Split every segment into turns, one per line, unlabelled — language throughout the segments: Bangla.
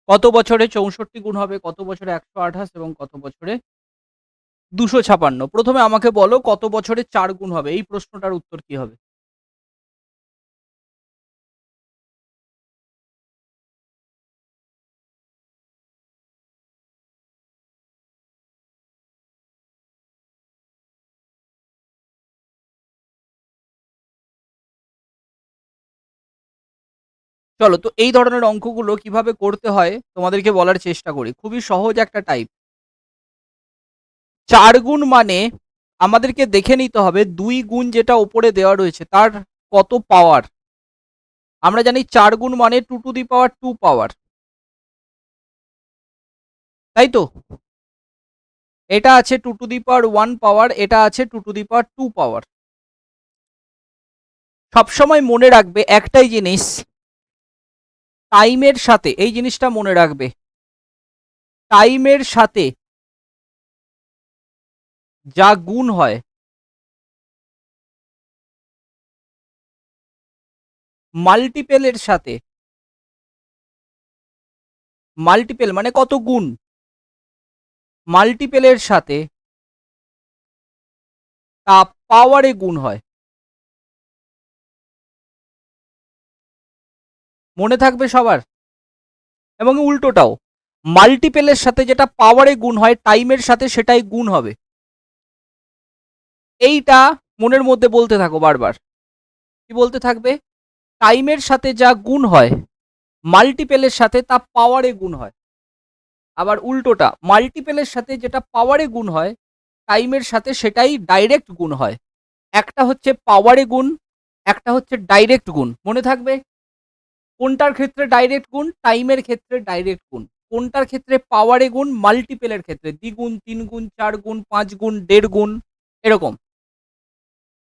কত বছরে ৬৪ গুণ হবে, কত বছরে ১২৮ এবং কত বছরে ২৫৬? প্রথমে আমাকে বলো কত বছরে ৪ গুণ হবে? এই প্রশ্নটার উত্তর কি হবে? চলো তো এই ধরনের অঙ্কগুলো কিভাবে করতে হয় তোমাদেরকে বলার চেষ্টা করি। খুবই সহজ একটা টাইপ। ৪ গুণ মানে আমাদেরকে দেখে নিতে হবে ২ গুণ যেটা উপরে দেওয়া রয়েছে তার কত পাওয়ার। আমরা জানি ৪ গুণ মানে 2 টু দি পাওয়ার 2 পাওয়ার। তাই তো? এটা আছে 2 টু দি পাওয়ার 1 পাওয়ার, এটা আছে 2 টু দি পাওয়ার 2 পাওয়ার। সবসময় মনে রাখবে একটাই জিনিস, টাইমের সাথে এই জিনিসটা মনে রাখবে, টাইমের সাথে যা গুণ হয়, মাল্টিপেলের সাথে, মাল্টিপেল মানে কত গুণ, মাল্টিপেলের সাথে তা পাওয়ারে গুণ হয়। মনে থাকবে সবার? এবং উল্টোটাও, মাল্টিপেলের সাথে যেটা পাওয়ারে গুণ হয় টাইমের সাথে সেটাই গুণ হবে। এইটা মনের মধ্যে বলতে থাকো বারবার। কি বলতে থাকবে? টাইমের সাথে যা গুণ হয় মাল্টিপেলের সাথে তা পাওয়ারে গুণ হয়। আবার উল্টোটা, মাল্টিপেলের সাথে যেটা পাওয়ারে গুণ হয় টাইমের সাথে সেটাই ডাইরেক্ট গুণ হয়। একটা হচ্ছে পাওয়ারে গুণ, একটা হচ্ছে ডাইরেক্ট গুণ। মনে থাকবে? কোনটার ক্ষেত্রে ডাইরেক্ট গুণ? টাইমের ক্ষেত্রে ডাইরেক্ট গুণ। কোনটার ক্ষেত্রে পাওয়ারে গুণ? মাল্টিপেলের ক্ষেত্রে দ্বিগুণ, ৩ গুণ, ৪ গুণ, ৫ গুণ, ১.৫ গুণ, এরকম।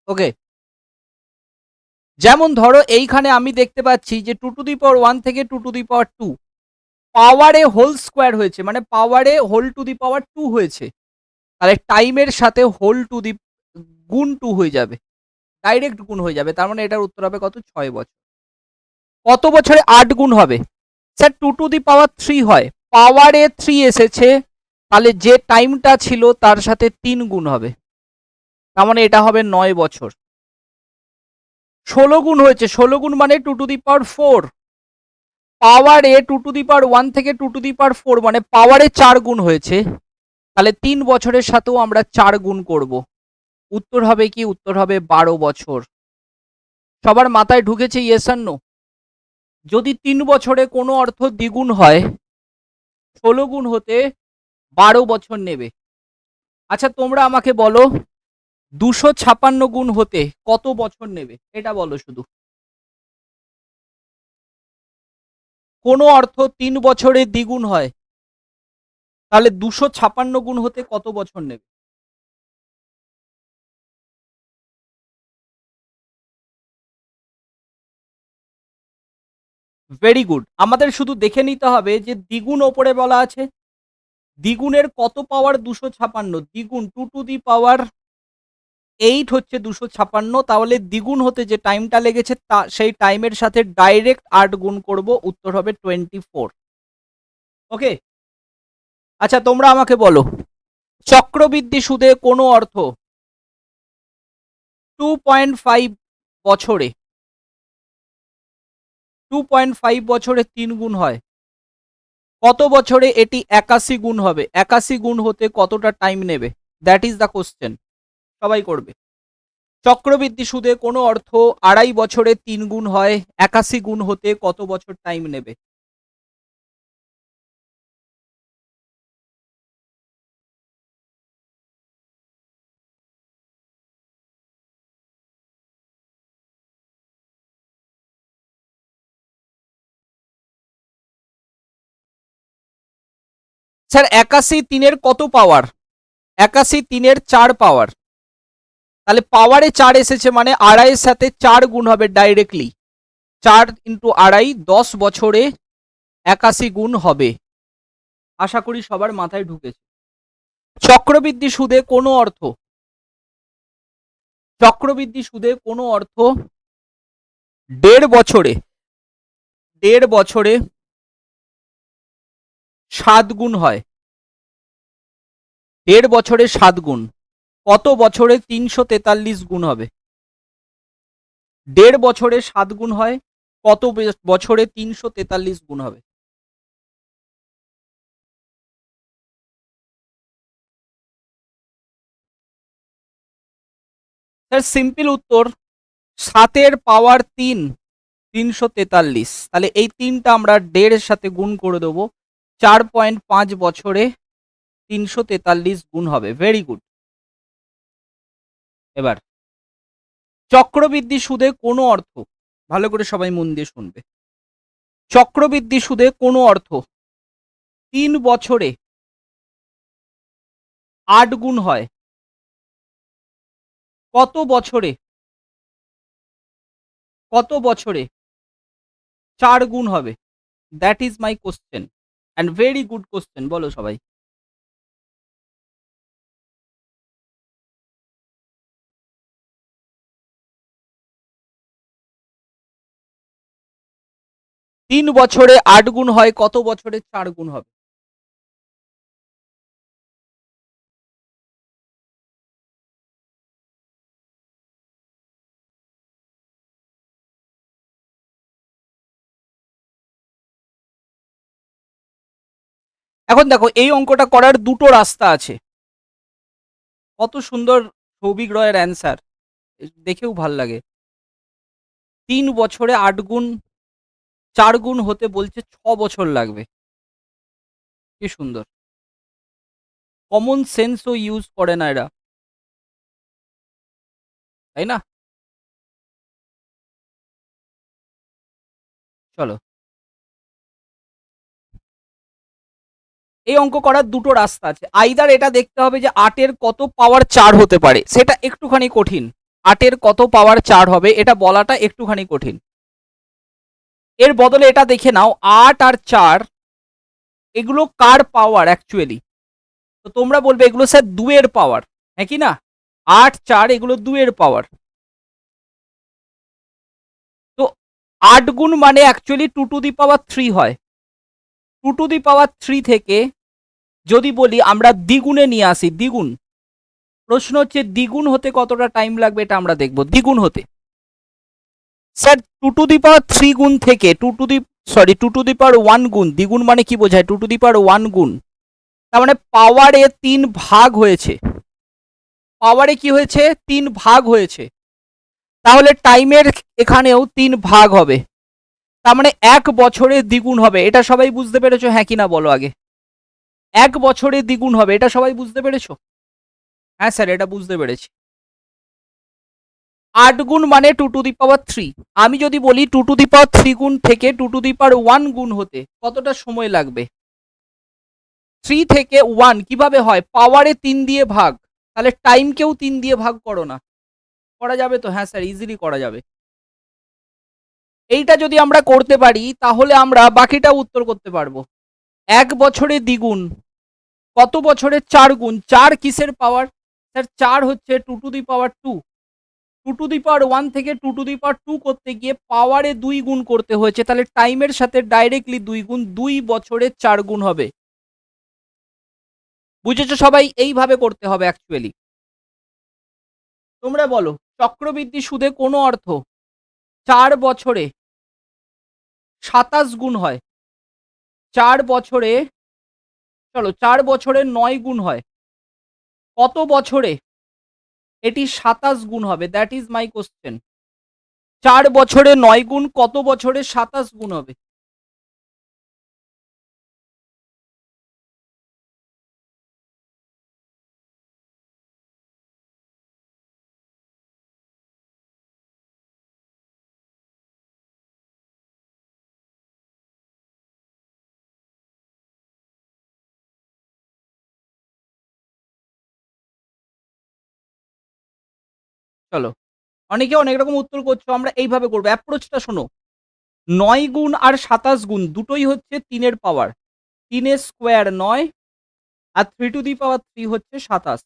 ওকে, যেমন ধরো এইখানে আমি দেখতে পাচ্ছি যে 2 টু দি পাওয়ার 1 থেকে 2 টু দি পাওয়ার 2 পাওয়ারে হোল স্কোয়ার হয়েছে, মানে পাওয়ারে হোল টু দি পাওয়ার 2 হয়েছে। তাহলে টাইমের সাথে হোল টু দি গুণ 2 হয়ে যাবে, ডাইরেক্ট গুণ হয়ে যাবে। তার মানে এটার উত্তর হবে কত? ৬ বছর। কত বছরে ৮ গুণ হবে? স্যার 2 টু দি পাওয়ার 3 হয়, পাওয়ারে 3 এসেছে, তাহলে যে টাইমটা ছিল তার সাথে 3 গুণ হবে, তার মানে এটা হবে ৯ বছর। ১৬ গুণ হয়েছে, ১৬ গুণ মানে 2 টু দি পাওয়ার 4, পাওয়ারে 2 টু দি পাওয়ার 1 থেকে 2 টু দি পাওয়ার 4 মানে পাওয়ারে ৪ গুণ হয়েছে, তাহলে ৩ বছরের সাথেও আমরা ৪ গুণ করব। উত্তর হবে কি? উত্তর হবে ১২ বছর। সবার মাথায় ঢুকেছে ইয়েস আর নো? যদি ৩ বছরে কোনো অর্থ দ্বিগুণ হয় ১৬ গুণ হতে ১২ বছর নেবে। আচ্ছা তোমরা আমাকে বলো ২৫৬ গুণ হতে কত বছর নেবে? এটা বলো শুধু। কোনো অর্থ ৩ বছরে দ্বিগুণ হয়, তাহলে ২৫৬ গুণ হতে কত বছর নেবে? Very good. আমাদের শুধু দেখে নিতে হবে যে দ্বিগুণ ওপরে বলা আছে, দ্বিগুণের কত পাওয়ার ২৫৬? দ্বিগুণ 2 টু দি পাওয়ার 8 হচ্ছে ২৫৬, তাহলে দ্বিগুণ হতে যে টাইমটা লেগেছে তা সেই টাইমের সাথে ডাইরেক্ট ৮ গুণ করব, উত্তর হবে 24। ওকে, আচ্ছা তোমরা আমাকে বলো চক্রবৃদ্ধি সুদে কোনো অর্থ 2.5 বছরে 2.5 বছরে ৩ গুণ হয়, কত বছরে এটি ৮১ গুণ হবে? ৮১ গুণ হতে কতটা টাইম নেবে? That is the question. সবাই করবে। চক্রবৃদ্ধি সুদে কোনো অর্থ ২.৫ বছরে ৩ গুণ হয়, ৮১ গুণ হতে কত বছর টাইম নেবে? স্যার ৮১ তিনের কত পাওয়ার? ৮১ তিনের ৪ পাওয়ার, তাহলে পাওয়ারে ৪ এসেছে মানে আড়াইয়ের সাথে ৪ গুণ হবে ডাইরেক্টলি। ৪ ইন্টু আড়াই ১০ বছরে ৮১ গুণ হবে। আশা করি সবার মাথায় ঢুকেছে। চক্রবৃদ্ধি সুদে কোনো অর্থ, চক্রবৃদ্ধি সুদে কোনো অর্থ ১.৫ বছরে, ১.৫ বছরে 7 গুণ হয়, 1.5 বছরে 7 গুণ, কত বছরে 343 গুণ হবে? 1.5 বছরে 7 গুণ হয়, কত বছরে 343 গুণ হবে? স্যার সিম্পল উত্তর, 7 পাওয়ার 3, 343। তাহলে এই 3টা আমরা 1.5 সাথে গুণ করে দেবো, 4.5 বছরে 343 গুণ হবে। Very good. এবার চক্রবৃদ্ধি সুদে কোনো অর্থ, ভালো করে সবাই মন দিয়ে শুনবে, চক্রবৃদ্ধি সুদে কোনো অর্থ 3 বছরে 8 গুণ হয়, কত বছরে, কত বছরে 4 গুণ হবে? That is my question, and very good question. বলো সবাই। তিন বছরে 8 গুণ হয়, কত বছরে 4 গুণ হবে? এখন দেখো, এই অঙ্কটা করার দুটো রাস্তা আছে। কত সুন্দর সৌভিক রয়ের অ্যান্সার, দেখেও ভাল লাগে। 3 বছরে 8 গুণ, 4 গুণ হতে বলছে 6 বছর লাগবে। কি সুন্দর, কমন সেন্সও ইউজ করে না এরা, তাই না? চলো, এই অঙ্ক করার দুটো রাস্তা আছে। আইদার এটা দেখতে হবে যে 8 এর কত পাওয়ার 4 হতে পারে, সেটা একটুখানি কঠিন। 8 এর কত পাওয়ার 4 হবে এটা বলাটা একটুখানি কঠিন। এর বদলে এটা দেখে নাও, 8 আর 4 এগুলো কার পাওয়ার অ্যাকচুয়ালি? তো তোমরা বলবে এগুলো স্যার 2 এর পাওয়ার, হ্যাঁ কি না? 8 4 এগুলো 2 এর পাওয়ার। তো 8 গুণ মানে অ্যাকচুয়ালি 2 টু দি পাওয়ার 3 হয়। 2 টু দি পাওয়ার 3 থেকে যদি বলি আমরা দ্বিগুণে নিয়ে আসি, দ্বিগুণ, প্রশ্ন হচ্ছে দ্বিগুণ হতে কতটা টাইম লাগবে এটা আমরা দেখব। দ্বিগুণ হতে স্যার 2 টু দি পাওয়ার 3 গুণ থেকে 2 টু দি পাওয়ার 1 গুণ, দ্বিগুণ মানে কি বোঝায়? 2 টু দি পাওয়ার 1 গুণ, তার মানে পাওয়ারে 3 ভাগ হয়েছে, পাওয়ারে কি হয়েছে? 3 ভাগ হয়েছে। তাহলে টাইমের এখানেও 3 ভাগ হবে, তার মানে 1 বছরে দ্বিগুণ হবে। এটা সবাই বুঝতে পেরেছো, হ্যাঁ কি না বলো আগে? 1 বছরে দ্বিগুণ হবে, এটা সবাই বুঝতে পেরেছো? হ্যাঁ স্যার, এটা বুঝতে পেরেছি। 8 গুণ মানে 2 টু দি পাওয়ার 3। আমি যদি বলি 2 টু দি পাওয়ার 3 গুণ থেকে 2 টু দি পাওয়ার 1 গুণ হতে কতটা সময় লাগবে? 3 থেকে 1 কিভাবে হয়? পাওয়ারে 3 দিয়ে ভাগ, তাহলে টাইমকেও 3 দিয়ে ভাগ করো না। করা যাবে তো? হ্যাঁ স্যার, ইজিলি করা যাবে। এইটা যদি আমরা করতে পারি তাহলে আমরা বাকিটা উত্তর করতে পারবো। 1 বছরে দ্বিগুণ, কত বছরে 4 গুণ? 4 কিসের পাওয়ার? স্যার 4 হচ্ছে 2 to the power 2। 2 to the পাওয়ার 1 থেকে 2 টু দি পাওয়ার 2 করতে গিয়ে পাওয়ারে 2 গুণ করতে হয়েছে, তাহলে টাইমের সাথে ডাইরেক্টলি 2 গুণ, 2 বছরে 4 গুণ হবে। বুঝেছো সবাই? এইভাবে করতে হবে অ্যাকচুয়ালি। তোমরা বলো, চক্রবৃদ্ধি সুদে কোনো অর্থ 4 বছরে 27 গুণ হয়, 4 বছরে, চলো 4 বছরে 9 গুণ হয়, কত বছরে এটি 27 গুণ হবে? That is my question. 4 বছরে 9 গুণ, কত বছরে 27 গুণ হবে? চলো, অনেকে অনেক রকম উত্তর করছো, আমরা এইভাবে করবো। অ্যাপ্রোচটা শোনো, 9 গুণ আর 27 গুণ দুটোই হচ্ছে 3 এর পাওয়ার। 3 এর স্কোয়ার 9, আর 3 টু দি পাওয়ার 3 হচ্ছে 27।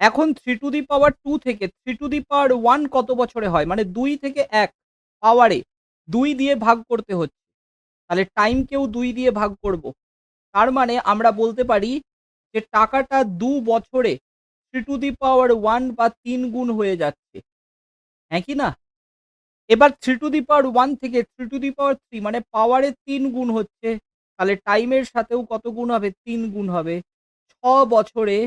এখন 3 টু দি পাওয়ার 2 থেকে 3 টু দি পাওয়ার 1 কত বছরে হয়? মানে 2 থেকে 1 পাওয়ারে 2 দিয়ে ভাগ করতে হচ্ছে, তাহলে টাইমকেও 2 দিয়ে ভাগ করব। তার মানে আমরা বলতে পারি যে টাকাটা ২ বছরে 3^1 বা ৩ গুণ হয়ে যাচ্ছে। হ্যাঁ কি না? এবার 3^1 থেকে 3^3 মানে পাওয়ারে ৩ গুণ হচ্ছে। তাহলে টাইমের সাথেও কত গুণ হবে? ৩ গুণ হবে। ৬ বছরে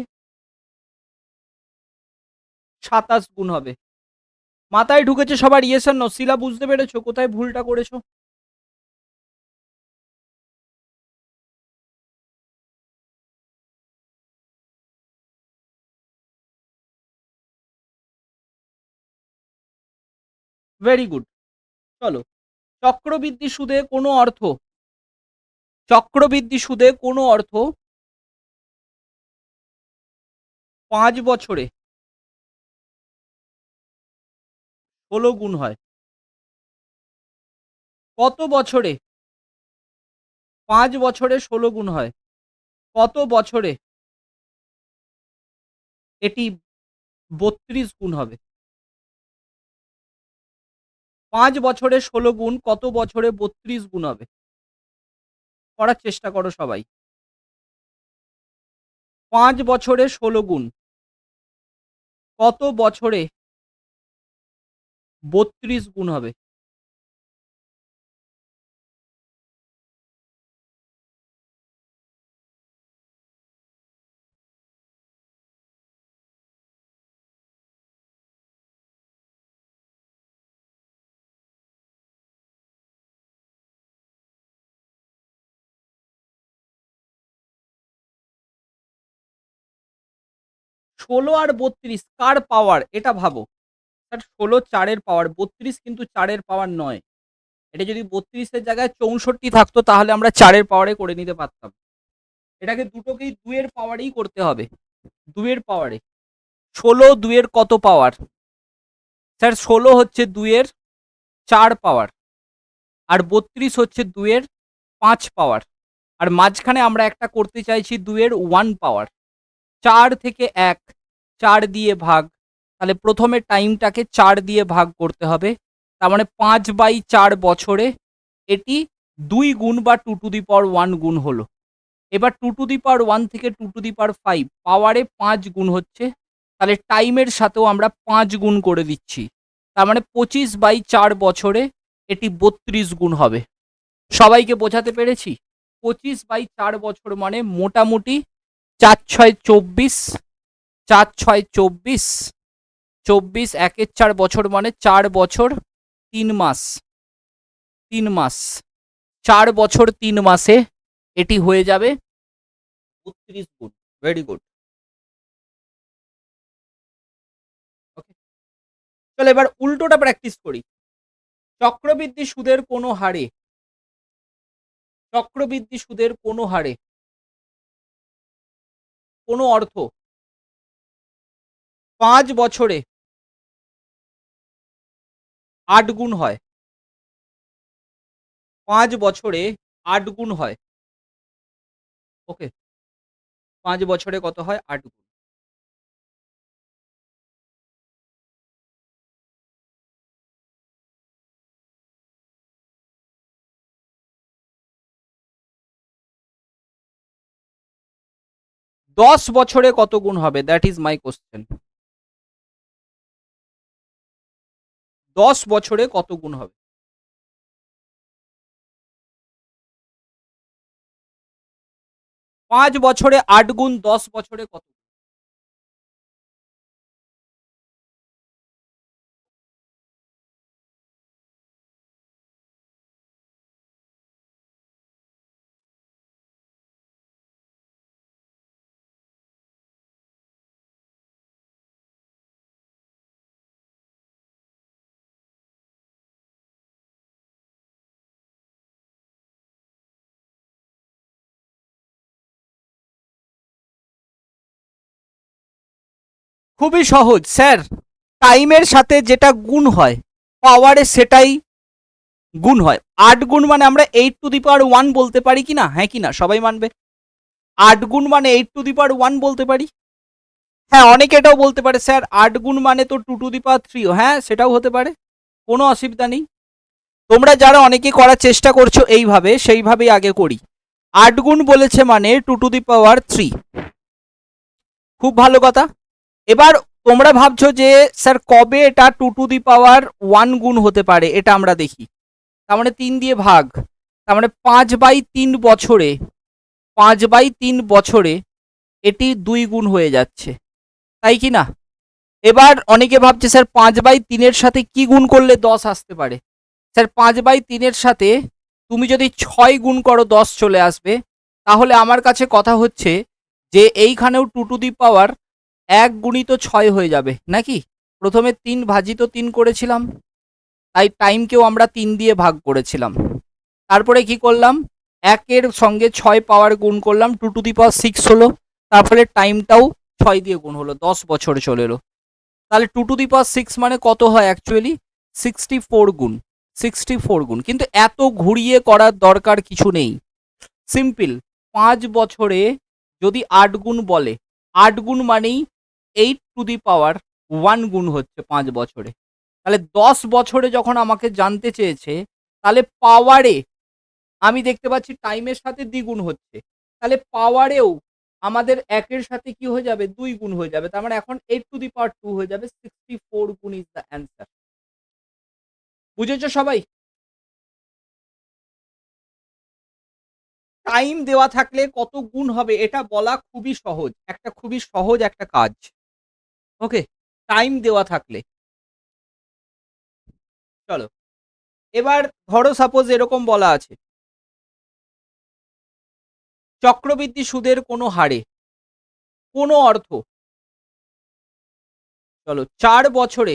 ২৭ গুণ হবে। মাথায় ঢুকেছে সবার? Yes or no? শিলা বুঝতে পেরেছো কোথায় ভুলটা করেছো? Very good. চলো। চক্রবৃদ্ধি সুদে কোনো অর্থ, চক্রবৃদ্ধি সুদে কোনো অর্থ ৫ বছরে ১৬ গুণ হয়। কত বছরে ৫ বছরে ১৬ গুণ হয়? কত বছরে এটি ৩২ গুণ হবে? ৫ বছরে ১৬ গুণ কত বছরে ৩২ গুণ হবে? করার চেষ্টা করো সবাই। ৫ বছরে ১৬ গুণ কত বছরে ৩২ গুণ হবে? ১৬ আর ৩২ কার পাওয়ার এটা ভাবো। স্যার ১৬ ৪ এর পাওয়ার, ৩২ কিন্তু ৪ এর পাওয়ার নয়। এটা যদি ৩২ এর জায়গায় ৬৪ থাকতো তাহলে আমরা ৪ এর পাওয়ারে করে নিতে পারতাম। এটাকে দুটোকেই ২ এর পাওয়ারেই করতে হবে। ২ এর পাওয়ারে। ১৬ ২ এর কত পাওয়ার? স্যার ১৬ হচ্ছে ২ এর ৪ পাওয়ার। আর ৩২ হচ্ছে ২ এর ৫ পাওয়ার। আর মাঝখানে আমরা একটা করতে চাইছি ২ এর ১ পাওয়ার। ৪ থেকে ১, ৪ দিয়ে ভাগ। তাহলে প্রথমে টাইমটাকে ৪ দিয়ে ভাগ করতে হবে। তার মানে ৫/৪ বছরে এটি ২ গুণ বা 2^1 গুণ হলো। এবার 2^1 থেকে 2^5 পাওয়ারে ৫ গুণ হচ্ছে। তাহলে টাইমের সাথেও আমরা ৫ গুণ করে দিচ্ছি। তার মানে ২৫/৪ বছরে এটি ৩২ গুণ হবে। সবাইকে বোঝাতে পেরেছি? ২৫/৪ বছর মানে মোটামুটি ৪×৬ ২৪, ৪×৬ ২৪, ২৪ ১-এর ৪ বছর মানে ৪ বছর ৩ মাস। ৩ মাস। ৪ বছর ৩ মাসে এটি হয়ে যাবে ৩২ গুণ। Very good. ওকে। চলো এবার উল্টোটা প্র্যাকটিস করি। চক্রবৃদ্ধি সুদের কোনো হারে, চক্রবৃদ্ধি সুদের কোনো হারে কোনো অর্থ ৫ বছরে ৮ গুণ হয়। ৫ বছরে ৮ গুণ হয়। ওকে। ৫ বছরে কত হয়? ৮ গুণ। ১০ বছরে কত গুণ হবে? That is my question. ১০ বছরে কত গুণ হবে? ৫ বছরে ৮ গুণ ১০ বছরে কত? খুবই সহজ স্যার। টাইমের সাথে যেটা গুণ হয় পাওয়ারে সেটাই গুণ হয়। ৮ গুণ মানে আমরা 8^1 বলতে পারি কি না? হ্যাঁ কি না? সবাই মানবে। ৮ গুণ মানে 8^1 বলতে পারি। হ্যাঁ, অনেকে এটাও বলতে পারে স্যার ৮ গুণ মানে তো 2^3। হ্যাঁ, সেটাও হতে পারে। কোনো অসুবিধা নেই। তোমরা যারা অনেকে করার চেষ্টা করছো এইভাবে, সেইভাবেই আগে করি। 8 গুণ বলেছে মানে 2^3। খুব ভালো কথা। এবার তোমরা ভাবছো যে স্যার কবে এটা 2^1 গুণ হতে পারে, এটা আমরা দেখি। তার মানে 3 দিয়ে ভাগ, তার মানে 5/3 বছরে, 5/3 বছরে এটি 2 গুণ হয়ে যাচ্ছে, তাই কি না? এবার অনেকে ভাবছে স্যার 5/3 সাথে কি গুণ করলে 10 আসতে পারে। স্যার 5/3 সাথে তুমি যদি 6 গুণ করো 10 চলে আসবে। তাহলে আমার কাছে কথা হচ্ছে যে এইখানেও 1 গুণিত 6 হয়ে যাবে নাকি? প্রথমে 3/3 করেছিলাম, তাই টাইমকেও আমরা 3 দিয়ে ভাগ করেছিলাম। তারপরে কি করলাম, 1 এর সঙ্গে 6 পাওয়ার গুণ করলাম, 2^6 হলো। তারপরে টাইমটাও 6 দিয়ে গুণ হলো, 10 বছর চলে এলো। তাহলে 2^6 মানে কত হয় অ্যাকচুয়ালি? 64 গুণ। 64 গুণ, কিন্তু এত ঘুরিয়ে করার দরকার কিছু নেই। সিম্পল, 5 বছরে যদি 8 গুণ বলে, 8 গুণ মানেই 8^1 গুণ হচ্ছে 5 বছরে। তাহলে 10 বছরে যখন আমাকে জানতে চেয়েছে, তাহলে পাওয়ারে আমি দেখতে পাচ্ছি টাইমের সাথে দ্বিগুণ হচ্ছে, তাহলে পাওয়ারেও আমাদের 1 এর সাথে কি হয়ে যাবে, 2 গুণ হয়ে যাবে। তার মানে এখন 8^2 হয়ে যাবে, 64 গুণ ইজ দ্য অ্যান্সার। বুঝেছো সবাই? টাইম দেওয়া থাকলে কত গুণ হবে এটা বলা খুবই সহজ, একটা খুবই সহজ একটা কাজ। ওকে, টাইম দেওয়া থাকলে। চলো, এবার ধরো সাপোজ এরকম বলা আছে, চক্রবৃদ্ধি সুদের কোনো হারে কোনো অর্থ, চলো 4 বছরে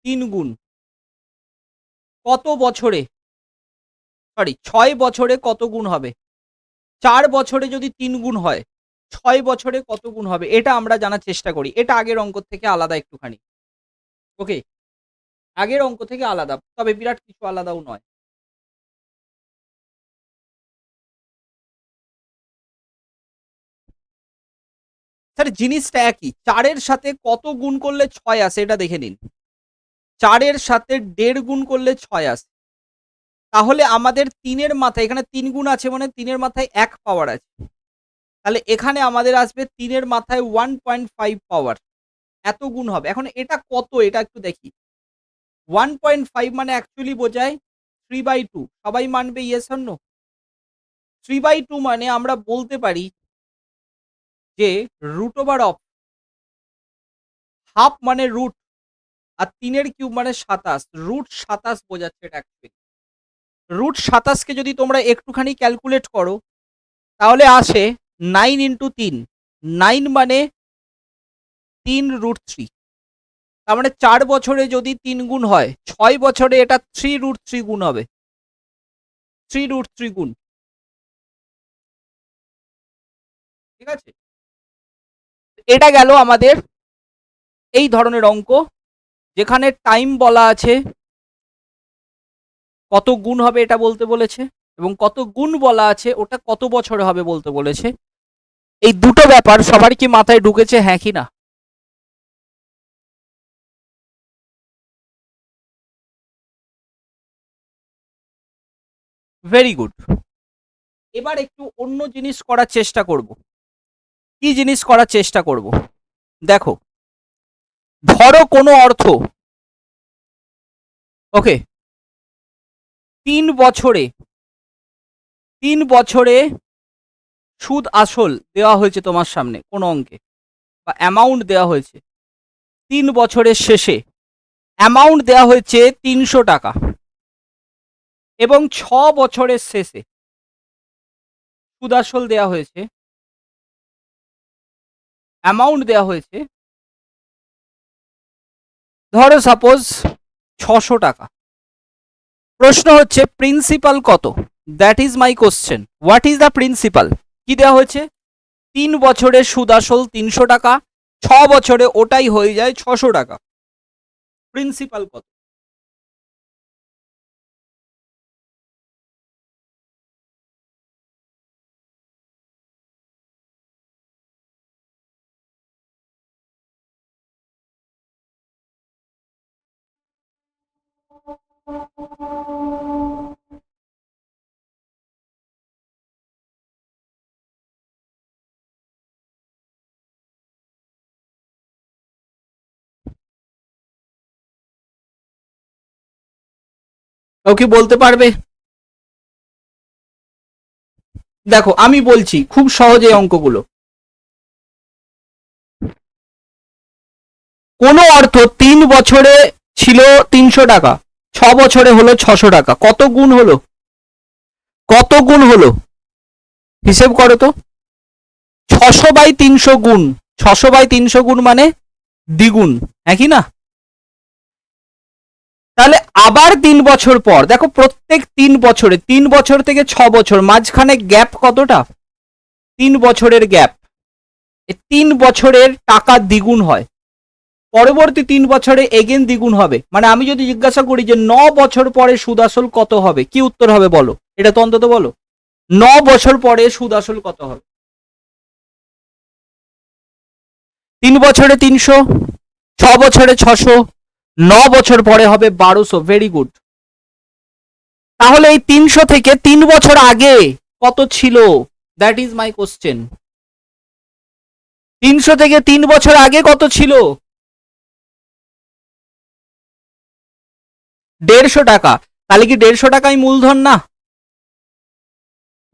3 গুণ, কত বছরে, সরি 6 বছরে কত গুণ হবে? 4 বছরে যদি 3 গুণ হয়, 6 বছরে কত গুণ হবে, এটা আমরা জানার চেষ্টা করি। এটা আগের অঙ্ক থেকে আলাদা একটুখানি। ওকে, আগের অঙ্ক থেকে আলাদা, তবে বিরাট কিছু আলাদাও নয়। স্যার জিনিসটা একই, 4-এর সাথে কত গুণ করলে 6 আসে এটা দেখে নিন। 4-এর সাথে 1.5 গুণ করলে 6 আসে। তাহলে আমাদের 3-এর মাথায়, এখানে 3 গুণ আছে মানে 3-এর মাথায় 1 পাওয়ার আছে। তাহলে এখানে আমাদের আসবে 3-এর মাথায় 1.5 পাওয়ার, এত গুণ হবে। এখন এটা কত, এটা একটু দেখি। 1.5 মানে অ্যাকচুয়ালি বোঝায় 3/2। সবাই মানবে ইয়েস অর নো? 3/2 মানে আমরা বলতে পারি যে রুট ওভার অফ হাফ মানে রুট, আর 3-এর কিউব মানে 27, রুট 27 বোঝাচ্ছে এটা অ্যাকচুয়ালি। রুট 27 কে যদি তোমরা একটুখানি ক্যালকুলেট করো, তাহলে আসে 9 ইন্টু 3, 9 মানে 3√3। তার মানে 4 বছরে যদি 3 গুণ হয়, 6 বছরে এটা 3√3 গুণ হবে, 3√3 গুণ। ঠিক আছে, এটা গেল আমাদের এই ধরনের অঙ্ক, যেখানে টাইম বলা আছে, কত গুণ হবে এটা বলতে বলেছে, এবং কত গুণ বলা আছে ওটা কত বছরে হবে বলতে বলেছে। এই দুটো ব্যাপার সবার কি মাথায় ঢুকেছে, হ্যাঁ কি না? Very good. এবার একটু অন্য জিনিস করার চেষ্টা করব। কি জিনিস করার চেষ্টা করব? দেখো, ধরো কোনো অর্থ, ওকে, 3 বছরে, 3 বছরে সুদ আসল দেওয়া হয়েছে তোমার সামনে কোনো অঙ্কে, বা অ্যামাউন্ট দেওয়া হয়েছে। 3 বছরের শেষে অ্যামাউন্ট দেওয়া হয়েছে 300 টাকা, এবং 6 বছরের শেষে সুদ আসল দেওয়া হয়েছে, অ্যামাউন্ট দেওয়া হয়েছে ধরো সাপোজ 600 টাকা। প্রশ্ন হচ্ছে প্রিন্সিপাল কত? That is my question, what is the principal? কি দেওয়া হয়েছে? 3 বছরে সুদ আসল 300 টাকা, 6 বছরে ওটাই হয়ে যায় 600 টাকা। প্রিন্সিপাল কত? কেউ কি বলতে পারবে? দেখো আমি বলছি খুব সহজ এই অঙ্কগুলো। কোনো অর্থ 3 বছরে ছিল 300 টাকা, 6 বছরে হলো 600 টাকা, কত গুণ হলো? কত গুণ হলো হিসেব করো তো। 600/300 গুণ, 600/300 গুণ মানে দ্বিগুণ, হ্যাঁ কি না? তাহলে আবার 3 বছর পর, দেখো প্রত্যেক 3 বছরে, 3 বছর থেকে 6 বছর মাঝখানে গ্যাপ কতটা? 3 বছরের গ্যাপ। 3 বছরের টাকা দ্বিগুণ হয়, পরবর্তী 3 বছরে এগেন দ্বিগুণ হবে। মানে আমি যদি জিজ্ঞাসা করি যে 9 বছর পরে সুদ আসল কত হবে, কি উত্তর হবে বলো? এটা তো অন্তত বলো, 9 বছর পরে সুদ আসল কত হবে? 3 বছরে 300, 6 বছরে 600, 9 বছর পরে হবে 1200। Very good. তাহলে এই 300 থেকে 3 বছর আগে কত ছিল? That is my question. 300 থেকে 3 বছর আগে কত ছিল? 150 টাকা। তাহলে কি 150 টাকাই মূলধন না?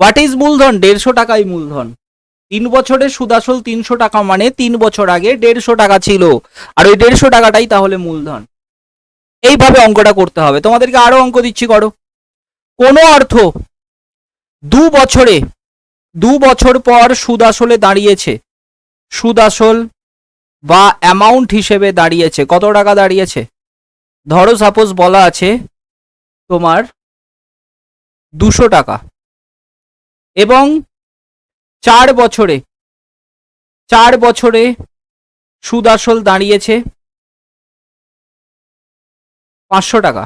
হোয়াট ইজ মূলধন? 150 টাকাই মূলধন। 3 বছরে সুদ আসল 300 টাকা, মানে 3 বছর আগে 150 টাকা ছিল, আর ওই 150 টাকাটাই তাহলে মূলধন। এইভাবে অঙ্কটা করতে হবে। তোমাদেরকে আরো অঙ্ক দিচ্ছি, করো। কোনো অর্থ 2 বছরে, 2 বছর পর সুদ আসলে দাঁড়িয়েছে, সুদ আসল বা অ্যামাউন্ট হিসেবে দাঁড়িয়েছে, কত টাকা দাঁড়িয়েছে? ধরো সাপোজ বলা আছে তোমার 200 টাকা, এবং 4 বছরে, 4 বছরে সুদ আসল দাঁড়িয়েছে 500 টাকা।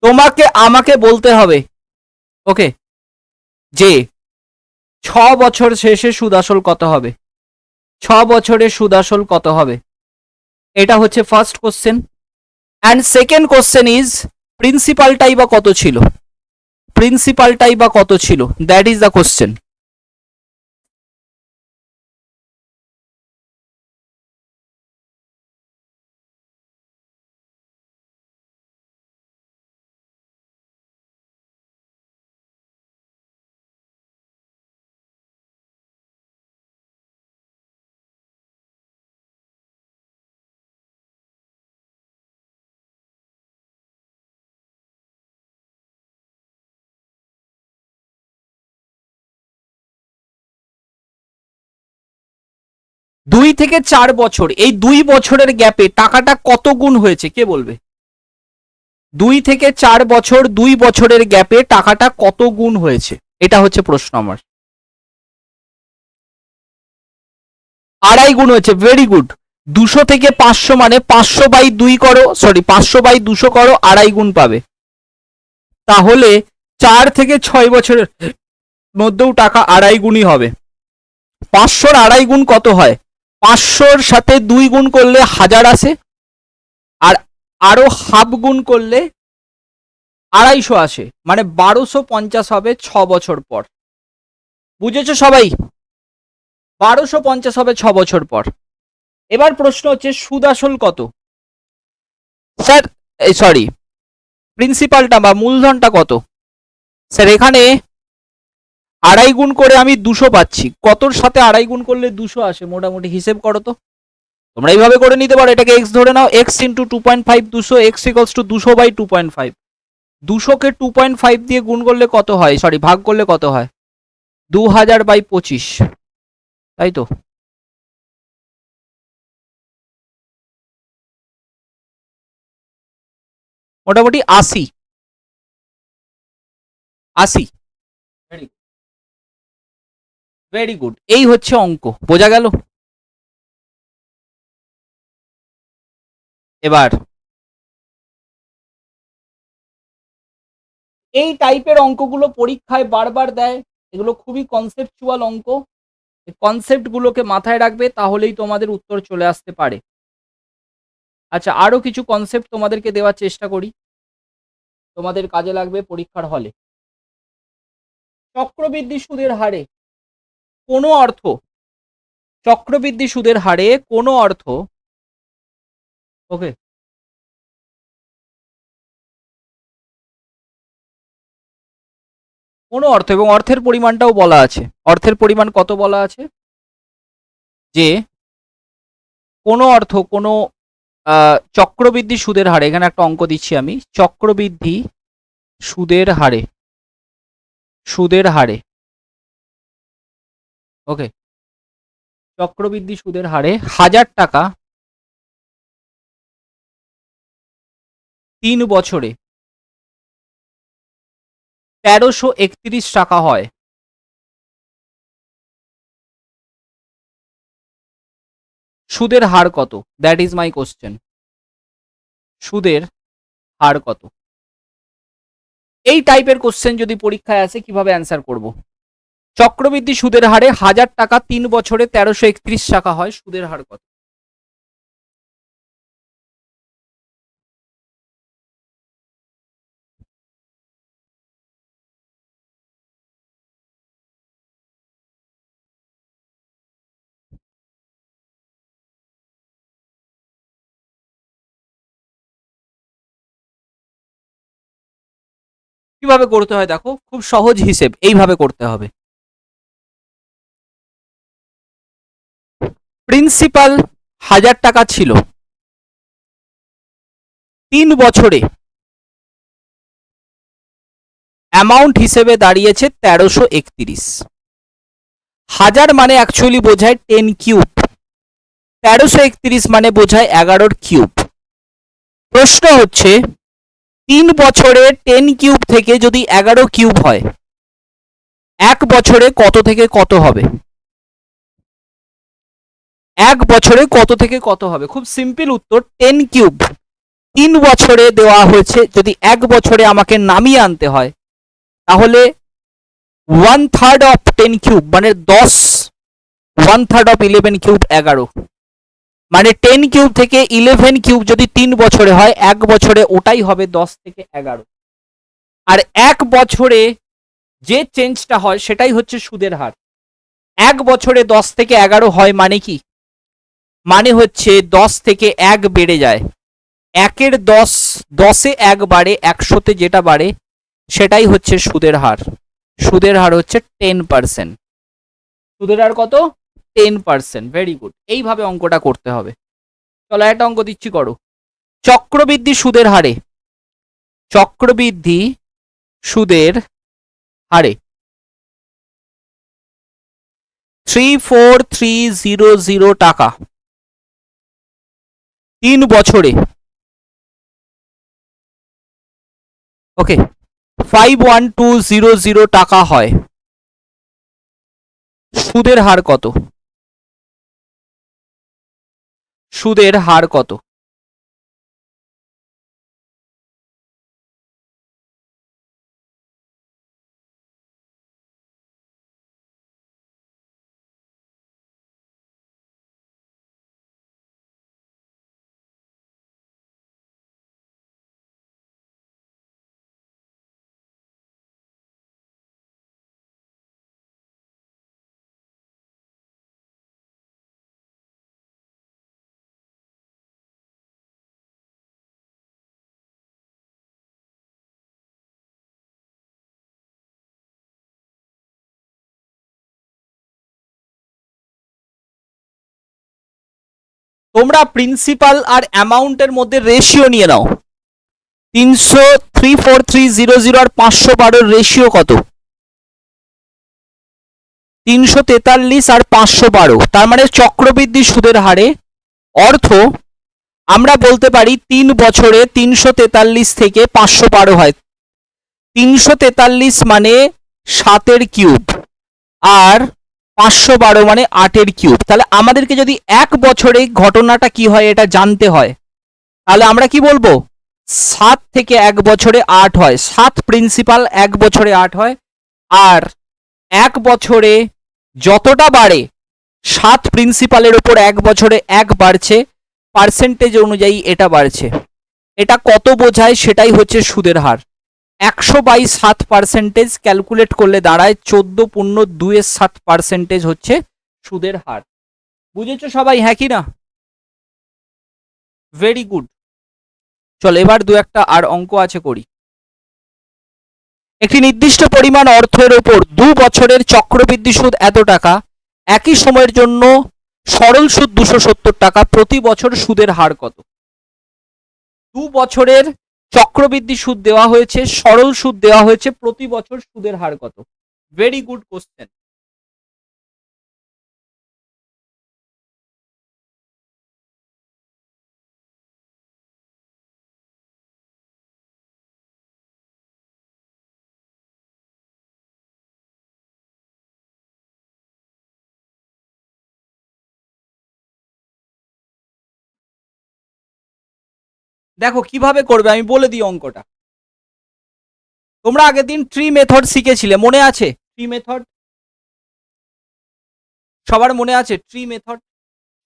তোমাকে আমাকে বলতে হবে, ওকে, যে 6 বছর শেষে সুদ আসল কত হবে, 6 বছরে সুদ আসল কত হবে। এটা হচ্ছে first question. And second question is প্রিন্সিপালটাই বা কত ছিল, প্রিন্সিপালটাই বা কত ছিল, দ্যাট ইজ দ্য কোশ্চেন। দুই থেকে 4 বছর, এই 2 বছরের গ্যাপে টাকাটা কত গুণ হয়েছে কে বলবে? 2 থেকে 4 বছর, 2 বছরের গ্যাপে টাকাটা কত গুণ হয়েছে, এটা হচ্ছে প্রশ্ন আমার। 2.5 গুণ হয়েছে। Very good. 200 থেকে 500 মানে 500/2 করো, সরি 500/200 করো, 2.5 গুণ পাবে। তাহলে 4 থেকে 6 বছরের মধ্যেও টাকা 2.5 গুণই হবে। 500-র 2.5 গুণ কত হয়? 500-র সাথে 2 গুণ করলে 1000 আসে, আর আরো হাফ গুণ করলে 250 আসে, মানে 1250 হবে 6 বছর পর। বুঝেছো সবাই? 1250 হবে 6 বছর পর। এবার প্রশ্ন হচ্ছে সুদ আসল কত? স্যার, সরি, প্রিন্সিপালটা বা মূলধনটা কত? স্যার এখানে 2.5 গুণ করে আমি 200 পাচ্ছি, কতর সাথে 2.5 গুণ করলে 200 আসে মোটামুটি হিসেব করো তো। তোমরা এইভাবে করে নিতে পারো, এটাকে x ধরে নাও, x into 2.5, 200, x equals to 200/2.5। 200-কে 2.5 দিয়ে গুণ করলে কত হয়, সরি ভাগ করলে কত হয়? 2000/25, তাই তো? মোটামুটি 80, 80। Very very good. এই হচ্ছে অঙ্ক, বোঝা গেল? এবার এই টাইপের অঙ্কগুলো পরীক্ষায় বারবার দেয়, এগুলো খুবই কনসেপচুয়াল অঙ্ক। কনসেপ্ট গুলোকে মাথায় রাখবে, তাহলেই তোমাদের উত্তর চলে আসতে পারে। আচ্ছা, আরো কিছু কনসেপ্ট তোমাদেরকে দেওয়ার চেষ্টা করি, তোমাদের কাজে লাগবে পরীক্ষার হলে। চক্রবৃদ্ধি সুদের হারে কোনো অর্থ, চক্রবৃদ্ধি সুদের হারে কোনো অর্থ, ওকে, কোনো অর্থ, এবং অর্থের পরিমাণটাও বলা আছে। অর্থের পরিমাণ কত বলা আছে, যে কোনো অর্থ কোনো চক্রবৃদ্ধি সুদের হারে, এখানে একটা অঙ্ক দিচ্ছি আমি, চক্রবৃদ্ধি সুদের হারে, সুদের হারে, ওকে, চক্রবৃদ্ধি সুদের হারে 1000 টাকা 3 বছরে 1331 টাকা হয়, সুদের হার কত? That is my question. সুদের হার কত? এই টাইপের কোশ্চেন যদি পরীক্ষায় আসে কিভাবে অ্যান্সার করব? চক্রবৃদ্ধি সুদের হারে 1000 টাকা 3 বছরে 1331 টাকা হয়, সুদের হার কত? কিভাবে করতে হয় দেখো, খুব সহজ হিসেব, এইভাবে করতে হবে। প্রিন্সিপাল 1000 টাকা ছিল, 3 বছরে অ্যামাউন্ট হিসেবে দাঁড়িয়েছে 1331। 1000 মানে অ্যাকচুয়ালি বোঝায় 10 কিউব, 1331 মানে বোঝায় 11 কিউব। প্রশ্ন হচ্ছে 3 বছরে 10 কিউব থেকে যদি 11 কিউব হয়, 1 বছরে কত থেকে কত হবে? 1 বছরে কত থেকে কত হবে? খুব সিম্পল উত্তর, 10 কিউব 3 বছরে দেওয়া হয়েছে, যদি 1 বছরে আমাকে নামিয়ে আনতে হয়, তাহলে 1/3 অফ 10 কিউব মানে 10, 1/3 অফ 11 কিউব 11, মানে 10 কিউব থেকে 11 কিউব যদি 3 বছরে হয়, 1 বছরে ওটাই হবে 10 থেকে 11। আর 1 বছরে যে চেঞ্জটা হয় সেটাই হচ্ছে সুদের হার। 1 বছরে 10 থেকে 11 হয় মানে কি? মানে হচ্ছে 10 থেকে 1 বেড়ে যায়, 1-এর 10, 10-এ 1 বাড়ে, 100-তে যেটা বাড়ে সেটাই হচ্ছে সুদের হার। সুদের হার হচ্ছে 10%। সুদের হার কত? 10%। ভেরি গুড, এইভাবে অঙ্কটা করতে হবে। চলো একটা অঙ্ক দিচ্ছি, করো। চক্রবৃদ্ধি সুদের হারে, চক্রবৃদ্ধি সুদের হারে 34300 টাকা 3 বছরে, ওকে, 51200 টাকা হয়, সুদের হার কত? সুদের হার কত? তোমরা প্রিন্সিপাল আর অ্যামাউন্টের মধ্যে রেশিও নিয়ে নাও। 343,400 আর 512 রেশিও কত? 343 আর 512, তার মানে চক্রবৃদ্ধি সুদের হারে, অর্থ আমরা বলতে পারি 3 বছরে 343 থেকে 512 হয়, 343 মানে 7-এর কিউব, আর 512 মানে 8-এর কিউব। তাহলে আমাদেরকে যদি 1 বছরে ঘটনাটা কি হয় এটা জানতে হয়, তাহলে আমরা কি বলবো? 7 থেকে 1 বছরে 8 হয়, 7 প্রিন্সিপাল, 1 বছরে 8 হয়। আর 1 বছরে যতটা বাড়ে, 7 প্রিন্সিপালের উপর 1 বছরে 1 বাড়ছে, পার্সেন্টেজ অনুযায়ী এটা বাড়ছে। এটা কত বোঝায়? সেটাই হচ্ছে সুদের হার। 100/7% ক্যালকুলেট করলে দাঁড়ায় 14.2 হচ্ছে সুদের হার। বুঝেছো সবাই, হ্যাঁ কি না? Very good. চলো এবার দু একটা আর অঙ্ক আছে, করি। একটি নির্দিষ্ট পরিমাণ অর্থের ওপর 2 বছরের চক্রবৃদ্ধি সুদ এত টাকা, একই সময়ের জন্য সরল সুদ 270 টাকা, প্রতি বছর সুদের হার কত? 2 বছরের চক্রবৃদ্ধি সুদ দেওয়া হয়েছে, সরল সুদ দেওয়া হয়েছে, প্রতি বছর সুদের হার কত? Very good question. দেখো কিভাবে করবে আমি বলে দিই অঙ্কটা। তোমরা আগের দিন ট্রি মেথড শিখেছিলে, মনে আছে? ট্রি মেথড সবার মনে আছে? ট্রি মেথড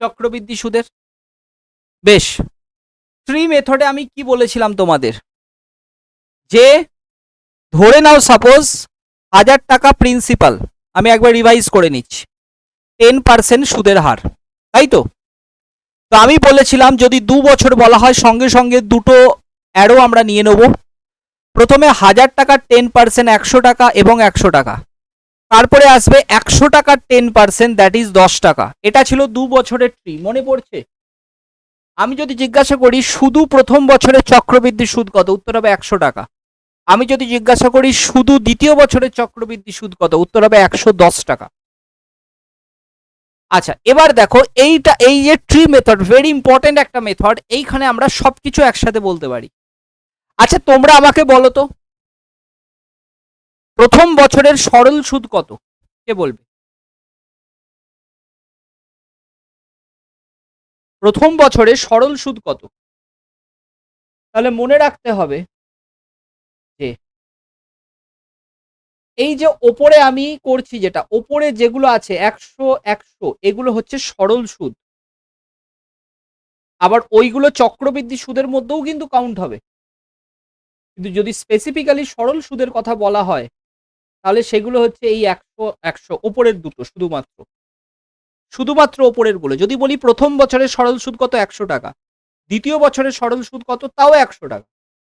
চক্রবৃদ্ধি সুদের। বেশ, ট্রি মেথডে আমি কি বলেছিলাম তোমাদের, যে ধরে নাও সাপোজ 1000 টাকা প্রিন্সিপাল, আমি একবার রিভাইজ করে নিচ্ছি, 10% সুদের হার, তাই তো? তো আমি বলেছিলাম যদি 2 বছর বলা হয়, সঙ্গে সঙ্গে দুটো অ্যারো আমরা নিয়ে নেব। প্রথমে 1000 টাকার 10% 100 টাকা এবং 100 টাকা, তারপরে আসবে 100 টাকার 10%, দ্যাট ইজ 10 টাকা। এটা ছিল 2 বছরের ট্রি, মনে পড়ছে? আমি যদি জিজ্ঞাসা করি শুধু প্রথম বছরের চক্রবৃদ্ধি সুদ কত, উত্তর হবে 100 টাকা। আমি যদি জিজ্ঞাসা করি শুধু দ্বিতীয় বছরের চক্রবৃদ্ধি সুদ কত, উত্তর হবে 110 টাকা। আচ্ছা, এবার দেখো এইটা, এই যে ট্রি মেথড, ভেরি ইম্পর্টেন্ট একটা মেথড, এইখানে আমরা সবকিছু একসাথে বলতে পারি। আচ্ছা তোমরা আমাকে বলো তো, প্রথম বছরের সরল সুদ কত? কে বলবে? প্রথম বছরের সরল সুদ কত? তাহলে মনে রাখতে হবে যে এই যে ওপরে আমি করছি, যেটা ওপরে যেগুলো আছে 100 100, এগুলো হচ্ছে সরল সুদ। আবার ওইগুলো চক্রবৃদ্ধি সুদের মধ্যেও কিন্তু কাউন্ট হবে, কিন্তু যদি স্পেসিফিক্যালি সরল সুদের কথা বলা হয় তাহলে সেগুলো হচ্ছে এই 100 100 ওপরের দুটো, শুধুমাত্র ওপরের গুলো। যদি বলি প্রথম বছরের সরল সুদ কত, 100 টাকা, দ্বিতীয় বছরের সরল সুদ কত, তাও 100 টাকা।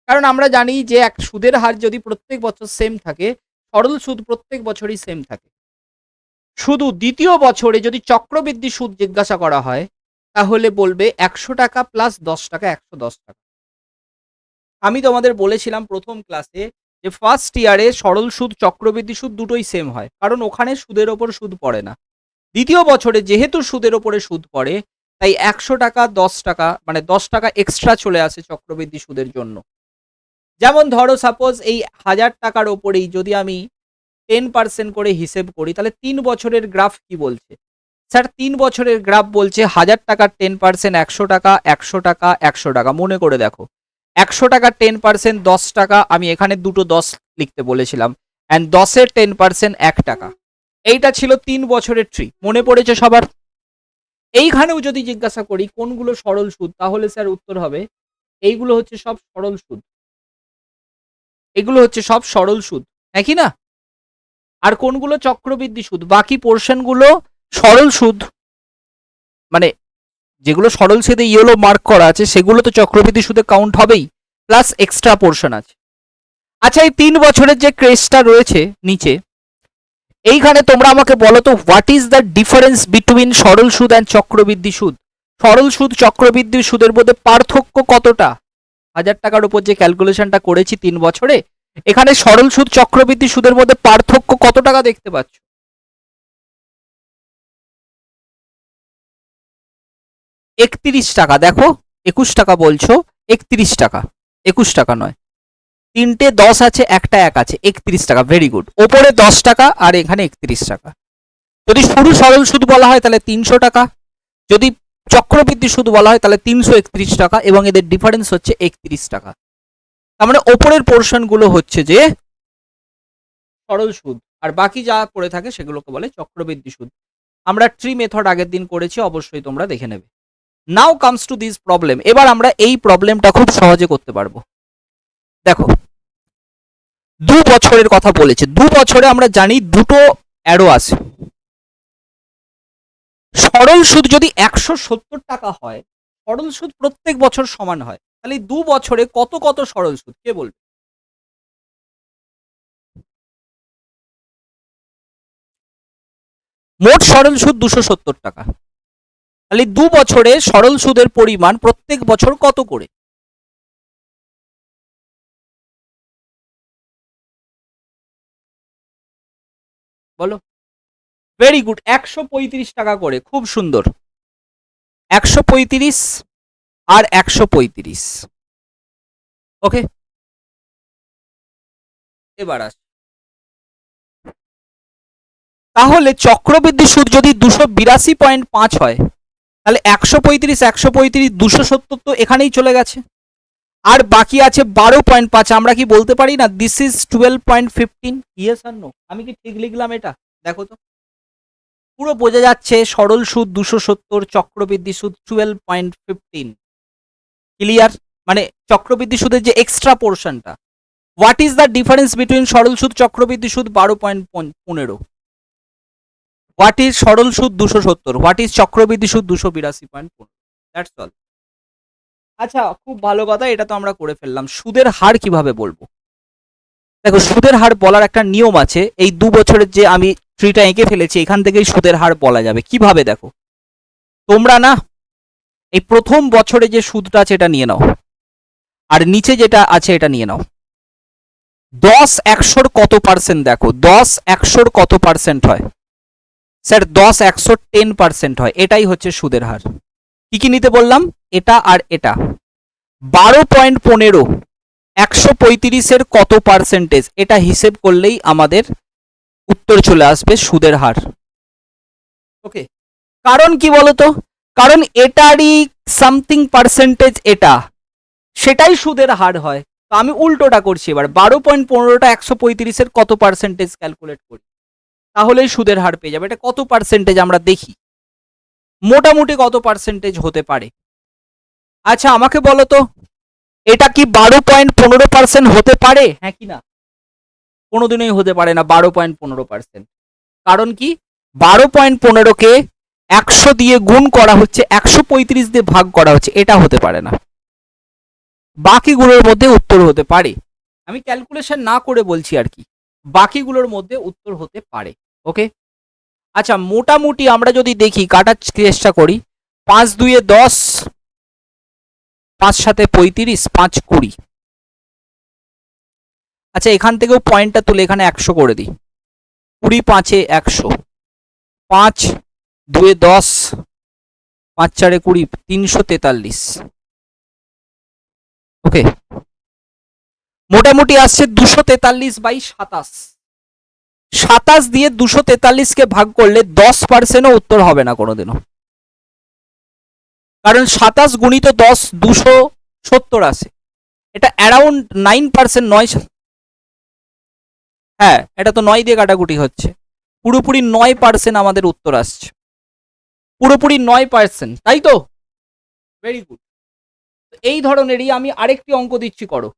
কারণ আমরা জানি যে এক সুদের হার যদি প্রত্যেক বছর সেম থাকে, সরল সুদ প্রত্যেক বছরই সেম থাকে। শুধু দ্বিতীয় বছরে যদি চক্রবৃদ্ধি সুদ জিজ্ঞাসা করা হয় তাহলে বলবে 100 টাকা প্লাস 10 টাকা, 110 টাকা। আমি তোমাদের বলেছিলাম প্রথম ক্লাসে যে ফার্স্ট ইয়ারে সরল সুদ চক্রবৃদ্ধি সুদ দুটোই সেম হয়, কারণ ওখানে সুদের ওপর সুদ পড়ে না। দ্বিতীয় বছরে যেহেতু সুদের ওপরে সুদ পড়ে, তাই 100 টাকা 10 টাকা, মানে 10 টাকা এক্সট্রা চলে আসে চক্রবৃদ্ধি সুদের জন্য। যেমন ধরো সাপোজ এই 1000 টাকার ওপরেই যদি আমি 10% করে হিসেব করি, তাহলে 3 বছরের গ্রাফ কি বলছে? স্যার 3 বছরের গ্রাফ বলছে 1000 টাকার 10% 100 টাকা, 100 টাকা, 100 টাকা। মনে করে দেখো, 100 টাকার 10% 10 টাকা, আমি এখানে দুটো 10 লিখতে বলেছিলাম, অ্যান্ড 10-এর 10% 1 টাকা। এইটা ছিল 3 বছরের ট্রি, মনে পড়েছে সবার? এইখানেও যদি জিজ্ঞাসা করি কোনগুলো সরল সুদ, তাহলে স্যার উত্তর হবে এইগুলো হচ্ছে সব সরল সুদ, এগুলো হচ্ছে সব সরল সুদ, একই না? আর কোনগুলো চক্রবৃদ্ধি সুদ, বাকি পোর্শনগুলো সরল সুদ, মানে যেগুলো সরল সুদে ইয়েলো মার্ক করা আছে সেগুলো তো চক্রবৃদ্ধি সুদে কাউন্ট হবেই, প্লাস এক্সট্রা পোর্শন আছে। আচ্ছা এই 3 বছরের যে ক্রেজটা রয়েছে নিচে, এইখানে তোমরা আমাকে বলো তো what is the difference between সরল সুদ অ্যান্ড চক্রবৃদ্ধি সুদ? সরল সুদ চক্রবৃদ্ধি সুদের মধ্যে পার্থক্য কতটা? 1000 টাকার উপর যে ক্যালকুলেশনটা করেছি 3 বছরে, এখানে সরল সুদ চক্রবৃদ্ধি সুদের মধ্যে পার্থক্য কত টাকা দেখতে পাচ্ছ? 31 টাকা। দেখো 21 টাকা বলছো, 31 টাকা, 21 টাকা নয়, তিনটে 10 আছে, একটা 1 আছে, 31 টাকা। ভেরি গুড, ওপরে 10 টাকা আর এখানে 31 টাকা। যদি শুরু সরল সুদ বলা হয় তাহলে 300 টাকা, যদি চক্রবৃদ্ধি সুদ বলা হয় তাহলে 331 টাকা, এবং এদের ডিফারেন্স হচ্ছে 31 টাকা। তার মানে ওপরের পোর্শন গুলো হচ্ছে যে সরল সুদ, আর বাকি যা পড়ে থাকে সেগুলোকে বলে চক্রবৃদ্ধি সুদ। আমরা ট্রি মেথড আগের দিন করেছি, অবশ্যই তোমরা দেখে নেবে। নাও কামস টু দিস প্রবলেম। এবার আমরা এই প্রবলেমটা খুব সহজে করতে পারবো। দেখো 2 বছরের কথা বলেছে, 2 বছরে আমরা জানি দুটো অ্যারো আছে। সরল সুদ যদি 170 টাকা হয়, সরল সুদ প্রত্যেক বছর সমান হয়, তাহলে 2 বছরে কত কত সরল সুদ কে বলবে? মোট সরল সুদ 270 টাকা। তাহলে 2 বছরে সরল সুদের পরিমাণ প্রত্যেক বছর কত করে? বলো। ভেরি গুড, 135 টাকা করে, খুব সুন্দর। 135 আর 135। ওকে, এবার আস, তাহলে চক্রবৃদ্ধি সুদ যদি 282.5 হয়, তাহলে 135 135 270 তো এখানেই চলে গেছে। আর বাকি আছে 12.5। আমরা কি বলতে পারি না দিস ইজ 12.15? ইয়েস আর নো? আমি কি ঠিক লিখলাম এটা? দেখো তো, পুরো বোঝা যাচ্ছে সরল সুদ 270, চক্রবৃদ্ধি সুদ 12.15। ক্লিয়ার? মানে চক্রবৃদ্ধি সুদের যে এক্সট্রা পোর্শনটা। What is the difference between সরল সুদ চক্রবৃদ্ধি সুদ 12.15? হোয়াট ইজ সরল সুদ 270? হোয়াট ইজ চক্রবৃদ্ধি সুদ 282.15? That's all. আচ্ছা, খুব ভালো কথা, এটা তো আমরা করে ফেললাম। সুদের হার কিভাবে বলবো? দেখো, সুদের হার বলার একটা নিয়ম আছে। এই 2 বছরের যে আমি ট্রিটা এঁকে ফেলেছি, এখান থেকেই সুদের হার বলা যাবে। কিভাবে দেখো, তোমরা না এই প্রথম বছরে যে সুদটা আছে এটা নিয়ে নাও, আর নিচে যেটা আছে এটা নিয়ে নাও। 10 100-র কত পার্সেন্ট? দেখো 10 100-র কত পার্সেন্ট হয়? স্যার 10 100 10% হয়। এটাই হচ্ছে সুদের হার। কি কি নিতে বললাম? এটা আর এটা। 12.15 135-এর কত পার্সেন্টেজ? এটা হিসেব করলেই আমাদের উত্তর চলে আসবে সুদের হার। ওকে, কারণ কি বলতো, কারণ এটারই সামথিং পার্সেন্টেজ এটা, সেটাই সুদের হার হয়। তো আমি উল্টোটা করছি এবার, 12.15টা 135-এর কত পার্সেন্টেজ ক্যালকুলেট করি, তাহলেই সুদের হার পেয়ে যাবে। এটা কত পার্সেন্টেজ আমরা দেখি, মোটামুটি কত পার্সেন্টেজ হতে পারে? আচ্ছা আমাকে বলো তো, এটা কি 12.15% হতে পারে? হ্যাঁ কি না? কোনোদিনই হতে পারে না 12.15%। কারণ কি, 12.15কে 100 দিয়ে গুণ করা হচ্ছে, 135 দিয়ে ভাগ করা হচ্ছে, এটা হতে পারে না। বাকিগুলোর মধ্যে উত্তর হতে পারে। আমি ক্যালকুলেশন না করে বলছি আর কি, বাকিগুলোর মধ্যে উত্তর হতে পারে। ওকে, আচ্ছা মোটামুটি আমরা যদি দেখি, কাটার চেষ্টা করি। 5 2 10, 5 7 35, 5 20। আচ্ছা এখান থেকেও পয়েন্টটা তুলে এখানে 100 করে দিই। 20 5 100, 5 2 10, 5 4 20, 343। ওকে, মোটামুটি আসছে 243/27। 27 দিয়ে 243-কে ভাগ করলে 10%ও উত্তর হবে না কোনোদিনও। কারণ 27 গুণিত 10 270 আসে। এটা অ্যারাউন্ড 9% নয়। হ্যাঁ, এটা তো 9 দিয়ে কাটাকুটি হচ্ছে। পুরোপুরি 9% আমাদের উত্তর আসছে। পুরোপুরি 9%, তাই তো? Very good. এই ধরনেরই আমি আরেকটি অঙ্ক দিচ্ছি, করো।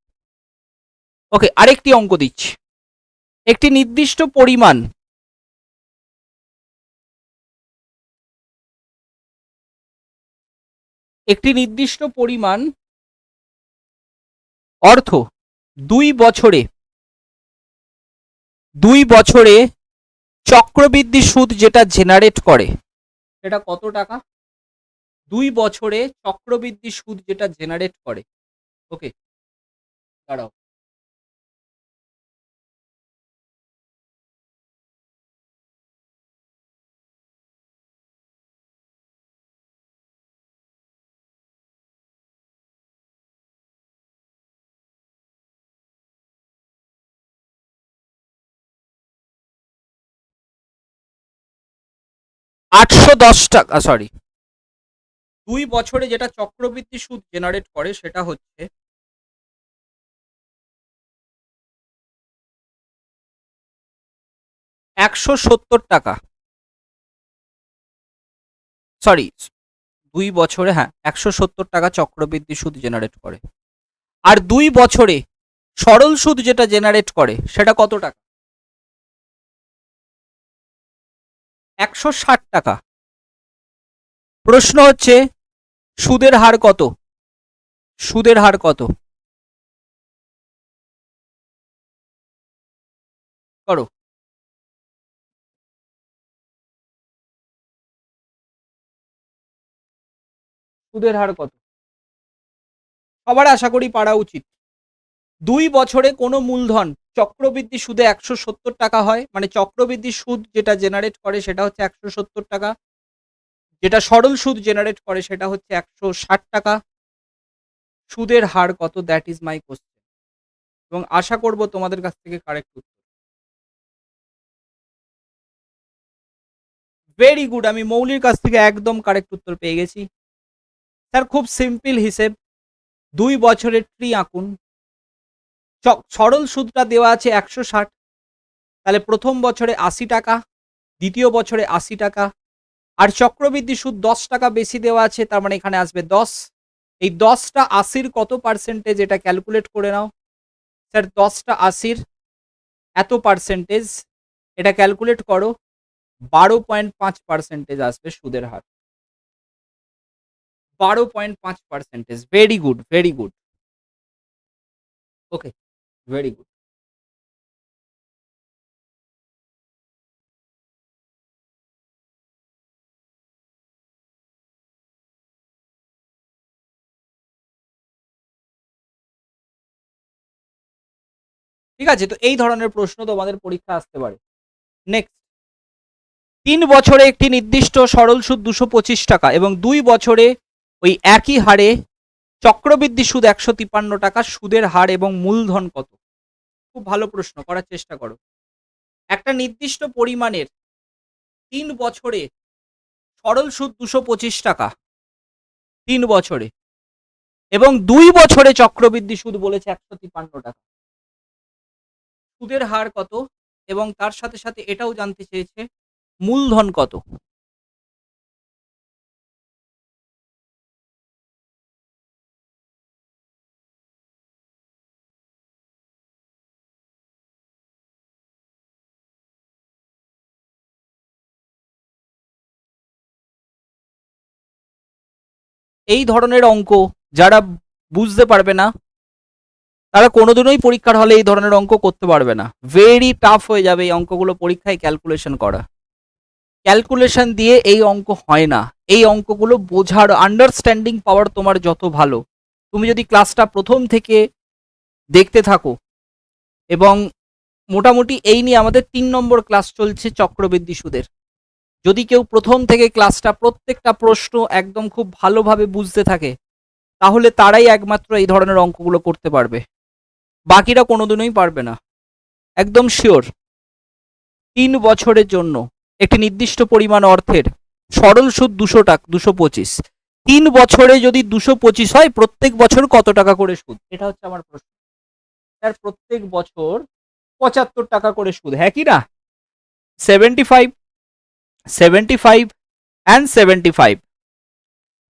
ওকে, আরেকটি অঙ্ক দিচ্ছি। একটি নির্দিষ্ট পরিমাণ একটি নির্দিষ্ট পরিমাণ অর্থ 2 বছরে 2 বছরে চক্রবৃদ্ধি সুদ যেটা জেনারেট করে সেটা কত টাকা? 2 বছরে চক্রবৃদ্ধি সুদ যেটা জেনারেট করে। ওকে, দাঁড়াও। ৳810, সরি, 2 বছরে যেটা চক্রবৃদ্ধি সুদ জেনারেট করে সেটা হচ্ছে 170 টাকা। সরি, 2 বছরে, হ্যাঁ, 170 টাকা চক্রবৃদ্ধি সুদ জেনারেট করে। আর 2 বছরে সরল সুদ যেটা জেনারেট করে সেটা কত টাকা? 160 টাকা। প্রশ্ন হচ্ছে সুদের হার কত? সুদের হার কত? করো। সুদের হার কত? সবার আশা করি পারা উচিত। 2 বছরে কোনো মূলধন চক্রবৃদ্ধি সুদে 170 টাকা হয়, মানে চক্রবৃদ্ধি সুদ যেটা জেনারেট করে সেটা হচ্ছে 170 টাকা, যেটা সরল সুদ জেনারেট করে সেটা হচ্ছে 160 টাকা। সুদের হার কত? দ্যাট ইজ মাই কোশ্চেন, এবং আশা করব তোমাদের কাছ থেকে কারেক্ট উত্তর। ভেরি গুড, আমি মৌলির কাছ থেকে একদম কারেক্ট উত্তর পেয়ে গেছি। স্যার খুব সিম্পল হিসেব, 2 বছরের ট্রি আঁকুন। সরল সুদটা দেওয়া আছে 160, তাহলে প্রথম বছরে 80 টাকা, দ্বিতীয় বছরে 80 টাকা, আর চক্রবৃদ্ধি সুদ 10 টাকা বেশি দেওয়া আছে, তার মানে এখানে আসবে 10। এই 10টা 80-র কত পার্সেন্টেজ, এটা ক্যালকুলেট করে নাও। স্যার 10টা 80-র এত পার্সেন্টেজ, এটা ক্যালকুলেট করো, 12.5% আসবে সুদের হার। 12.5%। Very good, very good. Okay, very good. ঠিক আছে, তো এই ধরনের প্রশ্ন তোমাদের পরীক্ষা আসতে পারে। নেক্সট, 3 বছরে একটি নির্দিষ্ট সরল সুদ 225 টাকা এবং 2 বছরে ওই একই হারে চক্রবৃদ্ধি সুদ 153 টাকা, সুদের হার এবং মূলধন কত? খুব ভালো প্রশ্ন, করার চেষ্টা করো। একটা নির্দিষ্ট পরিমাণের 3 বছরে সরল সুদ 225 টাকা 3 বছরে, এবং 2 বছরে চক্রবৃদ্ধি সুদ বলেছে 153 টাকা, সুদের হার কত? এবং তার সাথে সাথে এটাও জানতে চেয়েছে মূলধন কত? এই ধরনের অঙ্ক যারা বুঝতে পারবে না তারা কোনোদিনই পরীক্ষার হলে এই ধরনের অঙ্ক করতে পারবে না। ভেরি টাফ হয়ে যাবে এই অঙ্কগুলো পরীক্ষায় ক্যালকুলেশন করা। ক্যালকুলেশন দিয়ে এই অঙ্ক হয় না। এই অঙ্কগুলো বোঝার আন্ডারস্ট্যান্ডিং পাওয়ার তোমার যত ভালো, তুমি যদি ক্লাসটা প্রথম থেকে দেখতে থাকো, এবং মোটামুটি এই নিয়ে আমাদের 3 নম্বর ক্লাস চলছে চক্রবৃদ্ধি সুদের, যদি কেউ প্রথম থেকে ক্লাসটা প্রত্যেকটা প্রশ্ন একদম খুব ভালোভাবে বুঝতে থাকে, তাহলে তারাই একমাত্র এই ধরনের অঙ্কগুলো করতে পারবে, বাকিরা কোনোদিনই পারবে না, একদম শিওর। 3 বছরের জন্য একটি নির্দিষ্ট পরিমাণ অর্থের সরল সুদ 200 টাকা 225, 3 বছরে যদি 225 হয়, প্রত্যেক বছর কত টাকা করে সুদ? এটা হচ্ছে আমার প্রশ্ন। তার প্রত্যেক বছর 75 টাকা করে সুদ, হ্যাঁ কি না? 75, 75 অ্যান্ড 75।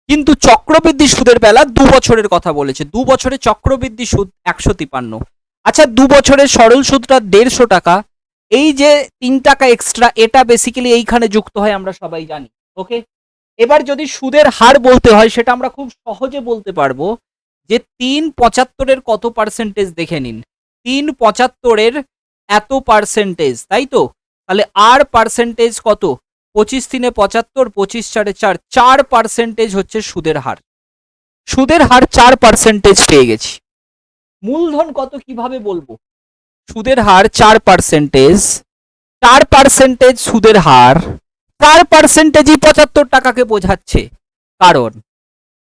কিন্তু চক্রবৃদ্ধি সুদের বেলা 2 বছরের কথা বলেছে, 2 বছরে চক্রবৃদ্ধি সুদ 153। আচ্ছা, 2 বছরের সরল সুদটা 150 টাকা, এই যে 3 টাকা এক্সট্রা, এটা বেসিক্যালি এইখানে যুক্ত হয়, আমরা সবাই জানি। ওকে, এবার যদি সুদের হার বলতে হয়, সেটা আমরা খুব সহজে বলতে পারবো যে 375-এর কত পার্সেন্টেজ দেখে নিন। 375-এর এত পার্সেন্টেজ, তাই তো? তাহলে আর পার্সেন্টেজ কত? 25 3 75, 25 4 4, 4% হচ্ছে সুদের হার। সুদের হার 4% পেয়ে গেছি। মূলধন কত কিভাবে বলবো? সুদের হার 4%, 4% সুদের হার, 4%ই 75 টাকাকে বোঝাচ্ছে। কারণ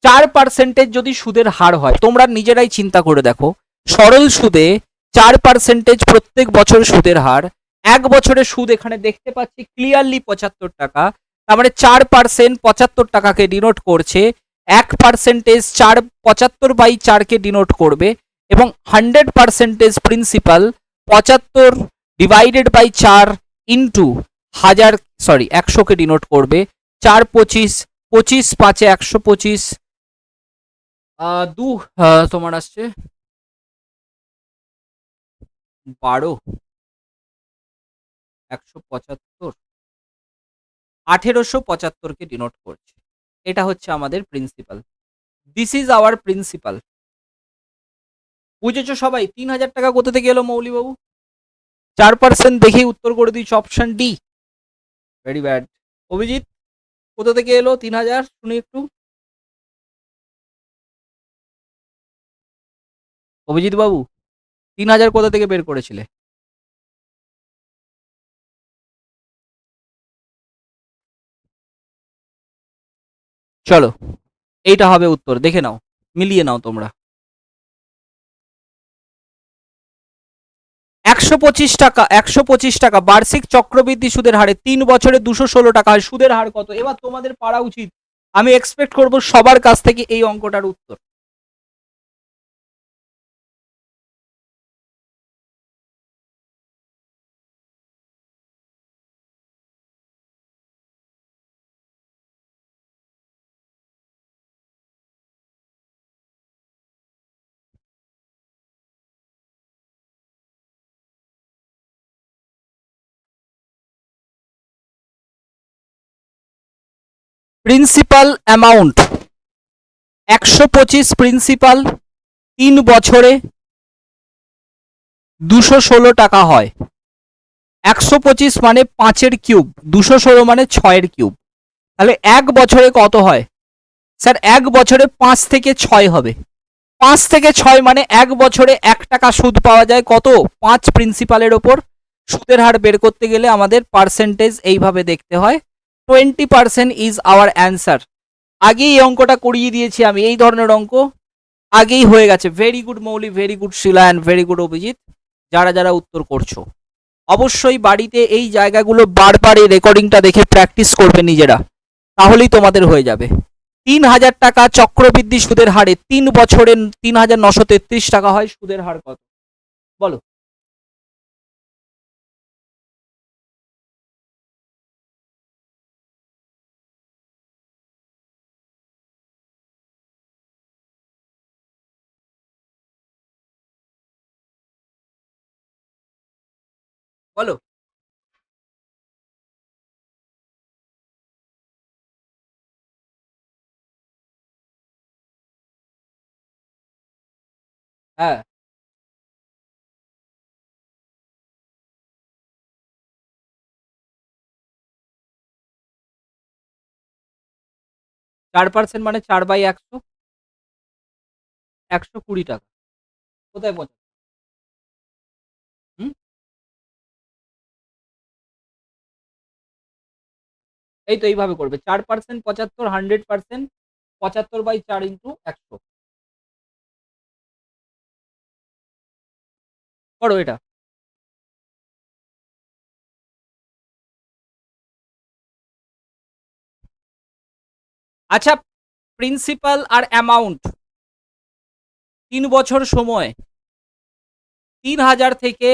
4% যদি সুদের হার হয়, তোমরা নিজেরাই চিন্তা করে দেখো, সরল সুদে 4% প্রত্যেক বছর সুদের হার, এক বছরের সুদ এখানে দেখতে পাচ্ছি ক্লিয়ারলি 75 টাকা, তার মানে 4% 75 টাকাকে ডিনোট করছে, 1% 75/4 কে ডিনোট করবে, এবং 100% প্রিন্সিপাল 75 ডিভাইডেড বাই 4 ইন্টু 100 কে ডিনোট করবে। 4 25, 25 5 125, তোমার আসছে 12, 175, 1875 কে ডিনোট করছে। এটা হচ্ছে আমাদের principal. This is our principal. বুঝেছো সবাই? 3000 টাকা কোথা থেকে এলো মৌলিবাবু? 4% দেখেই উত্তর করে দিচ্ছি, option D. Very bad. Abhijit, কোথা থেকে এলো 3000? শুনি একটু। অভিজিৎ বাবু 3000 কোথা থেকে বের করেছিলে? চলো, এইটা হবে উত্তর, দেখে নাও, মিলিয়ে নাও তোমরা। 125 টাকা, 125 টাকা বার্ষিক চক্রবৃদ্ধি সুদের হারে 3 বছরে 216 টাকা হয়। সুদের হার কত? এবার তোমাদের পারা উচিত, আমি এক্সপেক্ট করব সবার কাছ থেকে এই অঙ্কটার উত্তর। প্রিন্সিপাল অ্যামাউন্ট 125, প্রিন্সিপাল 3 বছরে 216 টাকা হয়। 125 মানে 5-এর কিউব, 216 মানে 6-এর কিউব, তাহলে 1 বছরে কত হয়? স্যার 1 বছরে 5 থেকে 6 হবে। 5 থেকে 6 মানে 1 বছরে 1 টাকা সুদ পাওয়া যায়। কত? 5 প্রিন্সিপালের ওপর। সুদের হার বের করতে গেলে আমাদের পার্সেন্টেজ এইভাবে দেখতে হয়। 20% ইজ আওয়ার অ্যান্সার। আগেই এই অঙ্কটা করিয়ে দিয়েছি আমি, এই ধরনের অঙ্ক আগেই হয়ে গেছে। Very good Mouli, very good Shila and very good Abhijit, যারা যারা উত্তর করছো। অবশ্যই বাড়িতে এই জায়গাগুলো বারবার এই রেকর্ডিংটা দেখে প্র্যাকটিস করবে নিজেরা, তাহলেই তোমাদের হয়ে যাবে। 3000 টাকা চক্রবৃদ্ধি সুদের হারে 3 বছরে 3933 টাকা হয়। সুদের হার কত? বলো। বলো। হ্যাঁ, 4% মানে 4/100, 120 টাকা। কোথায় পৌঁছে? হুম, এই তো এইভাবে করবে। 4%, 75, 100%, 75/4 × 100। করো এটা। আচ্ছা, প্রিন্সিপাল আর অ্যামাউন্ট 3 বছর সময় 3000 থেকে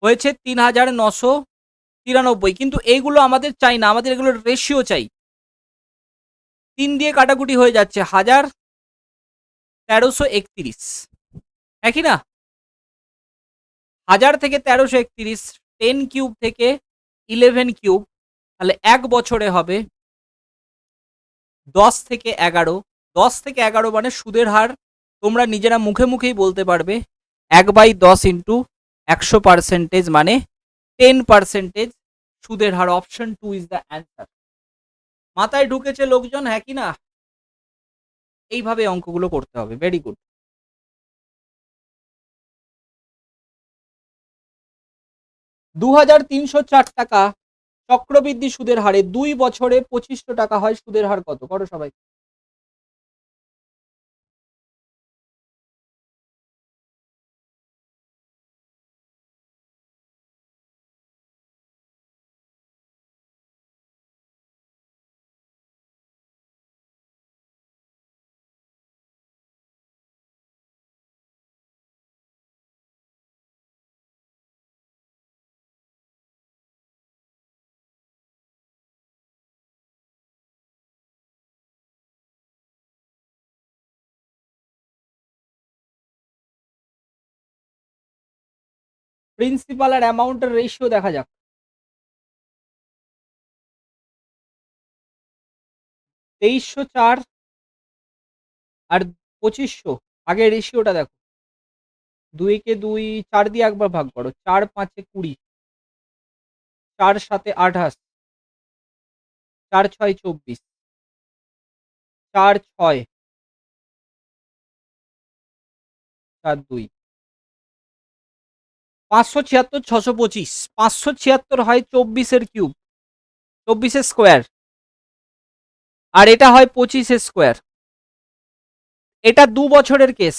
হয়েছে 3993, কিন্তু এইগুলো আমাদের চাই না, আমাদের এগুলোর রেশিও চাই। 3 দিয়ে কাটাকুটি হয়ে যাচ্ছে, 1331, একই না? 1000 থেকে 1331, 10³ থেকে 11³, তাহলে 1 বছরে হবে 10 থেকে 11। 10 থেকে 11 মানে সুদের হার তোমরা নিজেরা মুখে মুখেই বলতে পারবে 1/10 × 100% মানে 10% সুদের হার। Option 2 is the answer. মাথায় ঢুকেছে লোকজন, হ্যাঁ কি না? এইভাবে অঙ্কগুলো করতে হবে। Very good. 2304 টাকা চক্রবৃদ্ধি সুদের হারে 2 বছরে 2500 টাকা হয়। সুদের হার কত? করো সবাই। প্রিন্সিপাল আর অ্যামাউন্টের রেশিও দেখা যাক। 2304 আর 2500, আগে রেশিওটা দেখো। 2 কে 2, 4 দিয়ে একবার ভাগ করো, 4×5 = 20, 4×7 = 28, 4×6 = 24, 4×6 4 2 576 625 576 হয় 24 কিউব, 24 স্কোয়ার, আর এটা হয় 25 স্কোয়ার। এটা 2 বছরের কেস।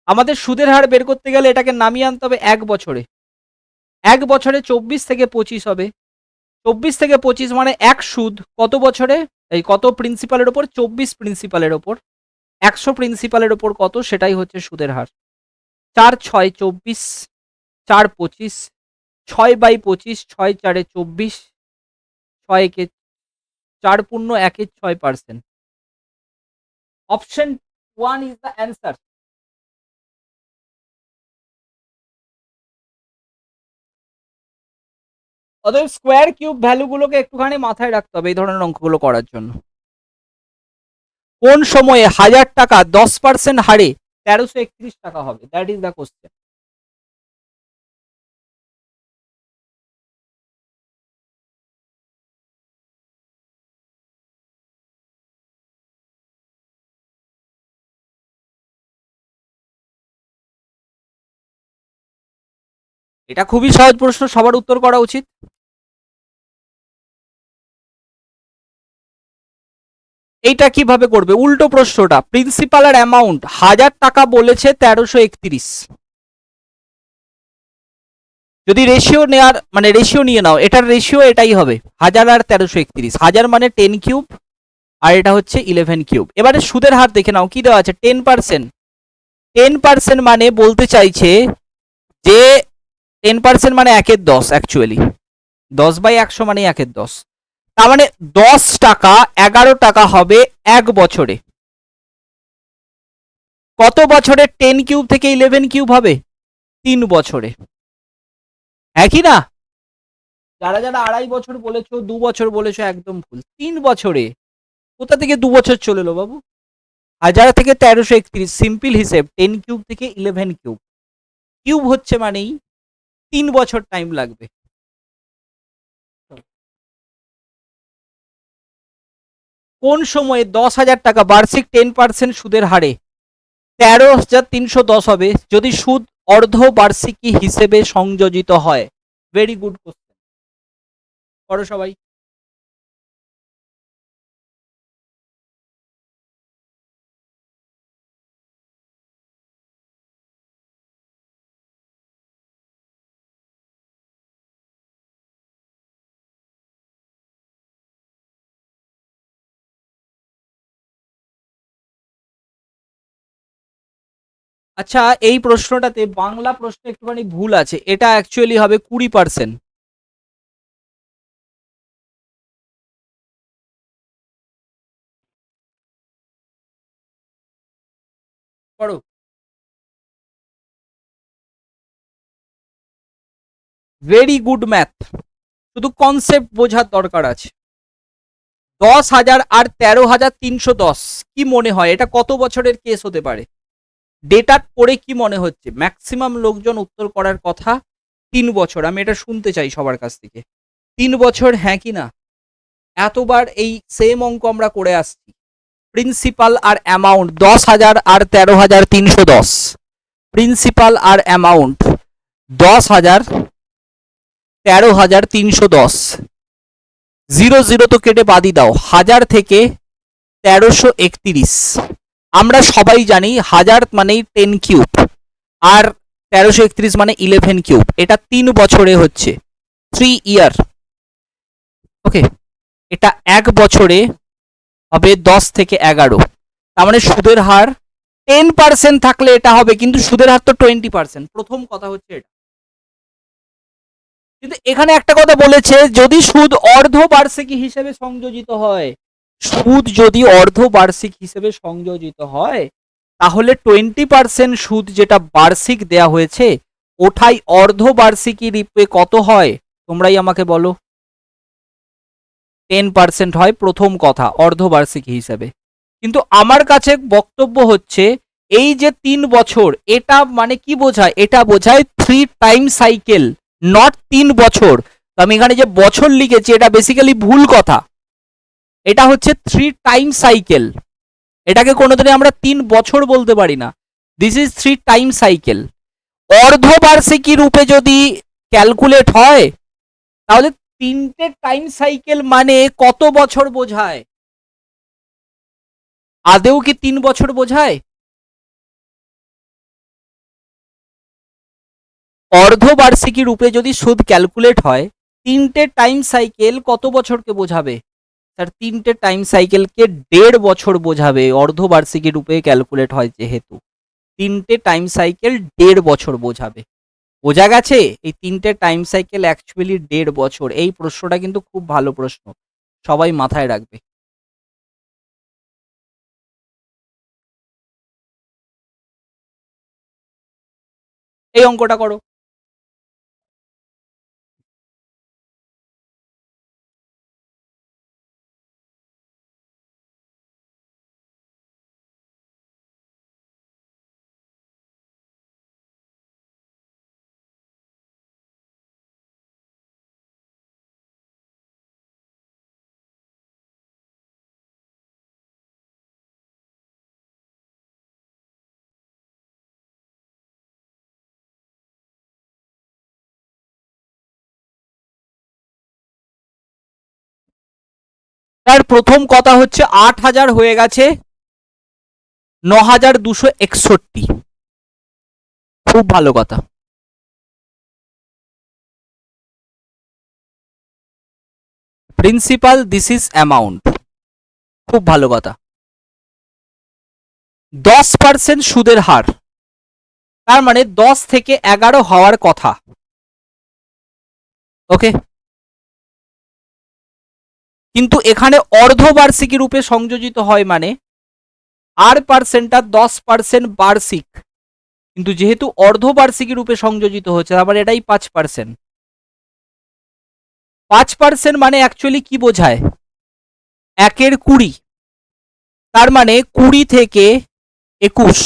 আমাদের সুদের হার বের করতে গেলে এটাকে নামিয়ে আনতে হবে 1 বছরে। 1 বছরে 24 থেকে 25 হবে। 24 থেকে 25 মানে 1 সুদ কত বছরে, এই কত প্রিন্সিপালের ওপর, 24 প্রিন্সিপালের ওপর, 100 প্রিন্সিপালের ওপর কত, সেটাই হচ্ছে সুদের হার। 4 6 24, 4 25, 6/25, 6 4 24, 6 একে 4 পূর্ণ 1 6%। Option 1 is the answer. অতএব স্কোয়ার কিউব ভ্যালুগুলোকে একটুখানি মাথায় রাখতে হবে এই ধরনের অঙ্কগুলো করার জন্য। কোন সময়ে 1000 টাকা 10% হারে 1331 টাকা হবে? That is the question. এটা খুবই সহজ প্রশ্ন, সবার উত্তর করা উচিত। এইটা কিভাবে করবে? উল্টো প্রশ্নটা, প্রিন্সিপাল আর অ্যামাউন্ট 1000 টাকা বলেছে 1331। যদি রেশিও নেওয়ার মানে রেশিও নিয়ে নাও, এটার রেশিও এটাই হবে 1000 আর 1331। 1000 মানে 10 কিউব আর এটা হচ্ছে 11 কিউব। এবারে সুদের হার দেখে নাও, কি দেওয়া আছে? 10%। 10% মানে বলতে চাইছে যে 10% মানে 1/10, অ্যাকচুয়ালি 10/100 মানে 1/10। তার মানে 10 টাকা 11 টাকা হবে 1 বছরে। কত বছরে 10 কিউব থেকে 11 কিউব হবে? 3 বছরে। একই না? যারা যারা 2.5 বছর বলেছো, 2 বছর বলেছো, একদম ভুল। 3 বছরে। কোথা থেকে 2 বছর চলে এলো বাবু? 1000 থেকে 1331, সিম্পল হিসেব, 10 কিউব থেকে 11 কিউব। কিউব হচ্ছে মানেই 3 বছর টাইম লাগবে। কোন সময়ে 10,000 টাকা বার্ষিক 10% সুদের হারে 13,310 হবে যদি সুদ অর্ধবার্ষিকী হিসেবে সংযোজিত হয়? ভেরি গুড কোশ্চেন, করো সবাই। আচ্ছা, এই প্রশ্নটাতে বাংলা প্রশ্ন একটুখানি ভুল আছে, এটা অ্যাকচুয়ালি হবে 20%। করো। ভেরি গুড ম্যাথ, শুধু কনসেপ্ট বোঝার দরকার আছে। 10,000 আর 13,310, কি মনে হয় এটা কত বছরের কেস হতে পারে? ডেটা পড়ে কি মনে হচ্ছে? ম্যাক্সিমাম লোকজন উত্তর করার কথা 3 বছর। আমি এটা শুনতে চাই সবার কাছ থেকে। 3 বছর, হ্যাঁ কি না? এতবার এই সেম অঙ্ক আমরা করে আসছি। প্রিন্সিপাল আর অ্যামাউন্ট 10,000 আর 13,310, প্রিন্সিপাল আর অ্যামাউন্ট 10,000 13,310, 0 0 তো কেটে বাদই দাও, 1000 থেকে 1331। আমরা সবাই জানি 1000 মানেই 10 কিউব আর 1331 মানে 11 কিউব। এটা 3 বছরে হচ্ছে, 3 ইয়ার। ওকে, এটা 1 বছরে হবে 10 থেকে 11। তার মানে সুদের হার 10% থাকলে এটা হবে, কিন্তু সুদের হার তো 20%। প্রথম কথা হচ্ছে এটা। কিন্তু এখানে একটা কথা বলেছে, যদি সুদ অর্ধবার্ষিকী হিসেবে সংযোজিত হয়, সুদ যদি অর্ধবার্ষিক হিসেবে সংযোজিত হয়, তাহলে 20% সুদ যেটা বার্ষিক দেয়া হয়েছে ওঠাই অর্ধবার্ষিকী রূপে কত হয়? তোমরাই আমাকে বলো। 10% হয় প্রথম কথা অর্ধবার্ষিকী হিসেবে। কিন্তু আমার কাছে বক্তব্য হচ্ছে, এই যে 3 বছর, এটা মানে কি বোঝায়? এটা বোঝায় 3 টাইম সাইকেল, নট 3 বছর। তো আমি এখানে যে বছর লিখেছি এটা বেসিক্যালি ভুল কথা। এটা হচ্ছে 3 টাইম সাইকেল। এটাকে কোনোদিনই আমরা 3 বছর বলতে পারি না। This is 3 time cycle. অর্ধবার্ষিকী রূপে যদি ক্যালকুলেট হয় তাহলে 3টে টাইম সাইকেল মানে কত বছর বোঝায়? আদেও কি 3 বছর বোঝায়? অর্ধবার্ষিকী রূপে যদি সুদ ক্যালকুলেট হয় 3টে টাইম সাইকেল কত বছরকে বোঝাবে? স্যার 3টে টাইম সাইকেলকে 1.5 বছর বোঝাবে, অর্ধবার্ষিকী রূপে ক্যালকুলেট হয় যেহেতু। 3টে টাইম সাইকেল 1.5 বছর বোঝাবে। বোঝা গেছে? এই 3টে টাইম সাইকেল অ্যাকচুয়ালি 1.5 বছর। এই প্রশ্নটা কিন্তু খুব ভালো প্রশ্ন, সবাই মাথায় রাখবে। এই অঙ্কটা করো। তার প্রথম কথা হচ্ছে 8,000 হয়ে গেছে 9,261। খুব ভালো কথা। Principal this is amount. খুব ভালো কথা। 10% সুদের হার, তার মানে 10 থেকে 11 হওয়ার কথা। ওকে, কিন্তু এখানে অর্ধবার্ষিকী রূপে সংযোজিত হয় মানে আর পার্সেন্টটা 10% বার্ষিক, কিন্তু যেহেতু অর্ধবার্ষিকী রূপে সংযোজিত হচ্ছে তার মানে এটাই 5%। 5% মানে অ্যাকচুয়ালি কি বোঝায়? 1-এর 20, তার মানে 20 থেকে 21।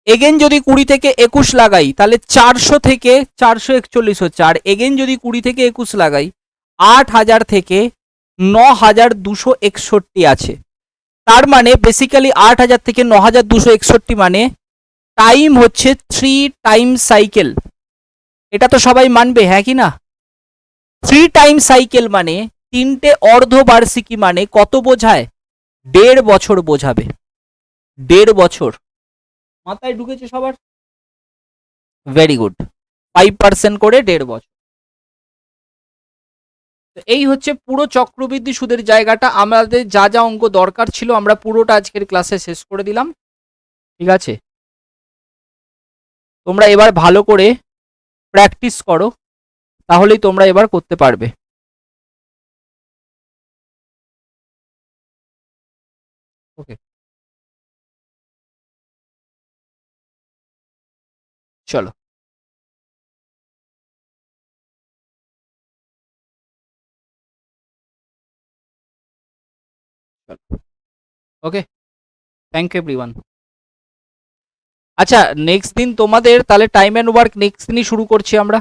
এগেন যদি 20 থেকে 21 লাগাই তাহলে 400 থেকে 441 হচ্ছে, আর এগেন যদি 20 থেকে 21 লাগাই 8,000 থেকে 9,261 আছে। তার মানে বেসিক্যালি 8,000 থেকে 9,261 মানে টাইম হচ্ছে 3 টাইম সাইকেল। এটা তো সবাই মানবে, হ্যাঁ কি না? 3 টাইম সাইকেল মানে 3টে অর্ধবার্ষিকী মানে কত বোঝায়? 1.5 বছর বোঝাবে। 1.5 বছর মাথায় ঢুকেছে সবার? Very good. 5% করে 1.5 বছর। তো এই হচ্ছে পুরো চক্রবৃদ্ধি সুদের জায়গাটা। আমাদের যা যা অঙ্ক দরকার ছিল আমরা পুরোটা আজকের ক্লাসে শেষ করে দিলাম। ঠিক আছে, তোমরা এবার ভালো করে প্র্যাকটিস করো, তাহলেই তোমরা এবার করতে পারবে। ওকে, চলো। ওকে, থ্যাংক ইউ এভরিওয়ান। আচ্ছা, নেক্সট দিন তোমাদের তাহলে টাইম অ্যান্ড ওয়ার্ক নেক্সট দিনই শুরু করছি আমরা।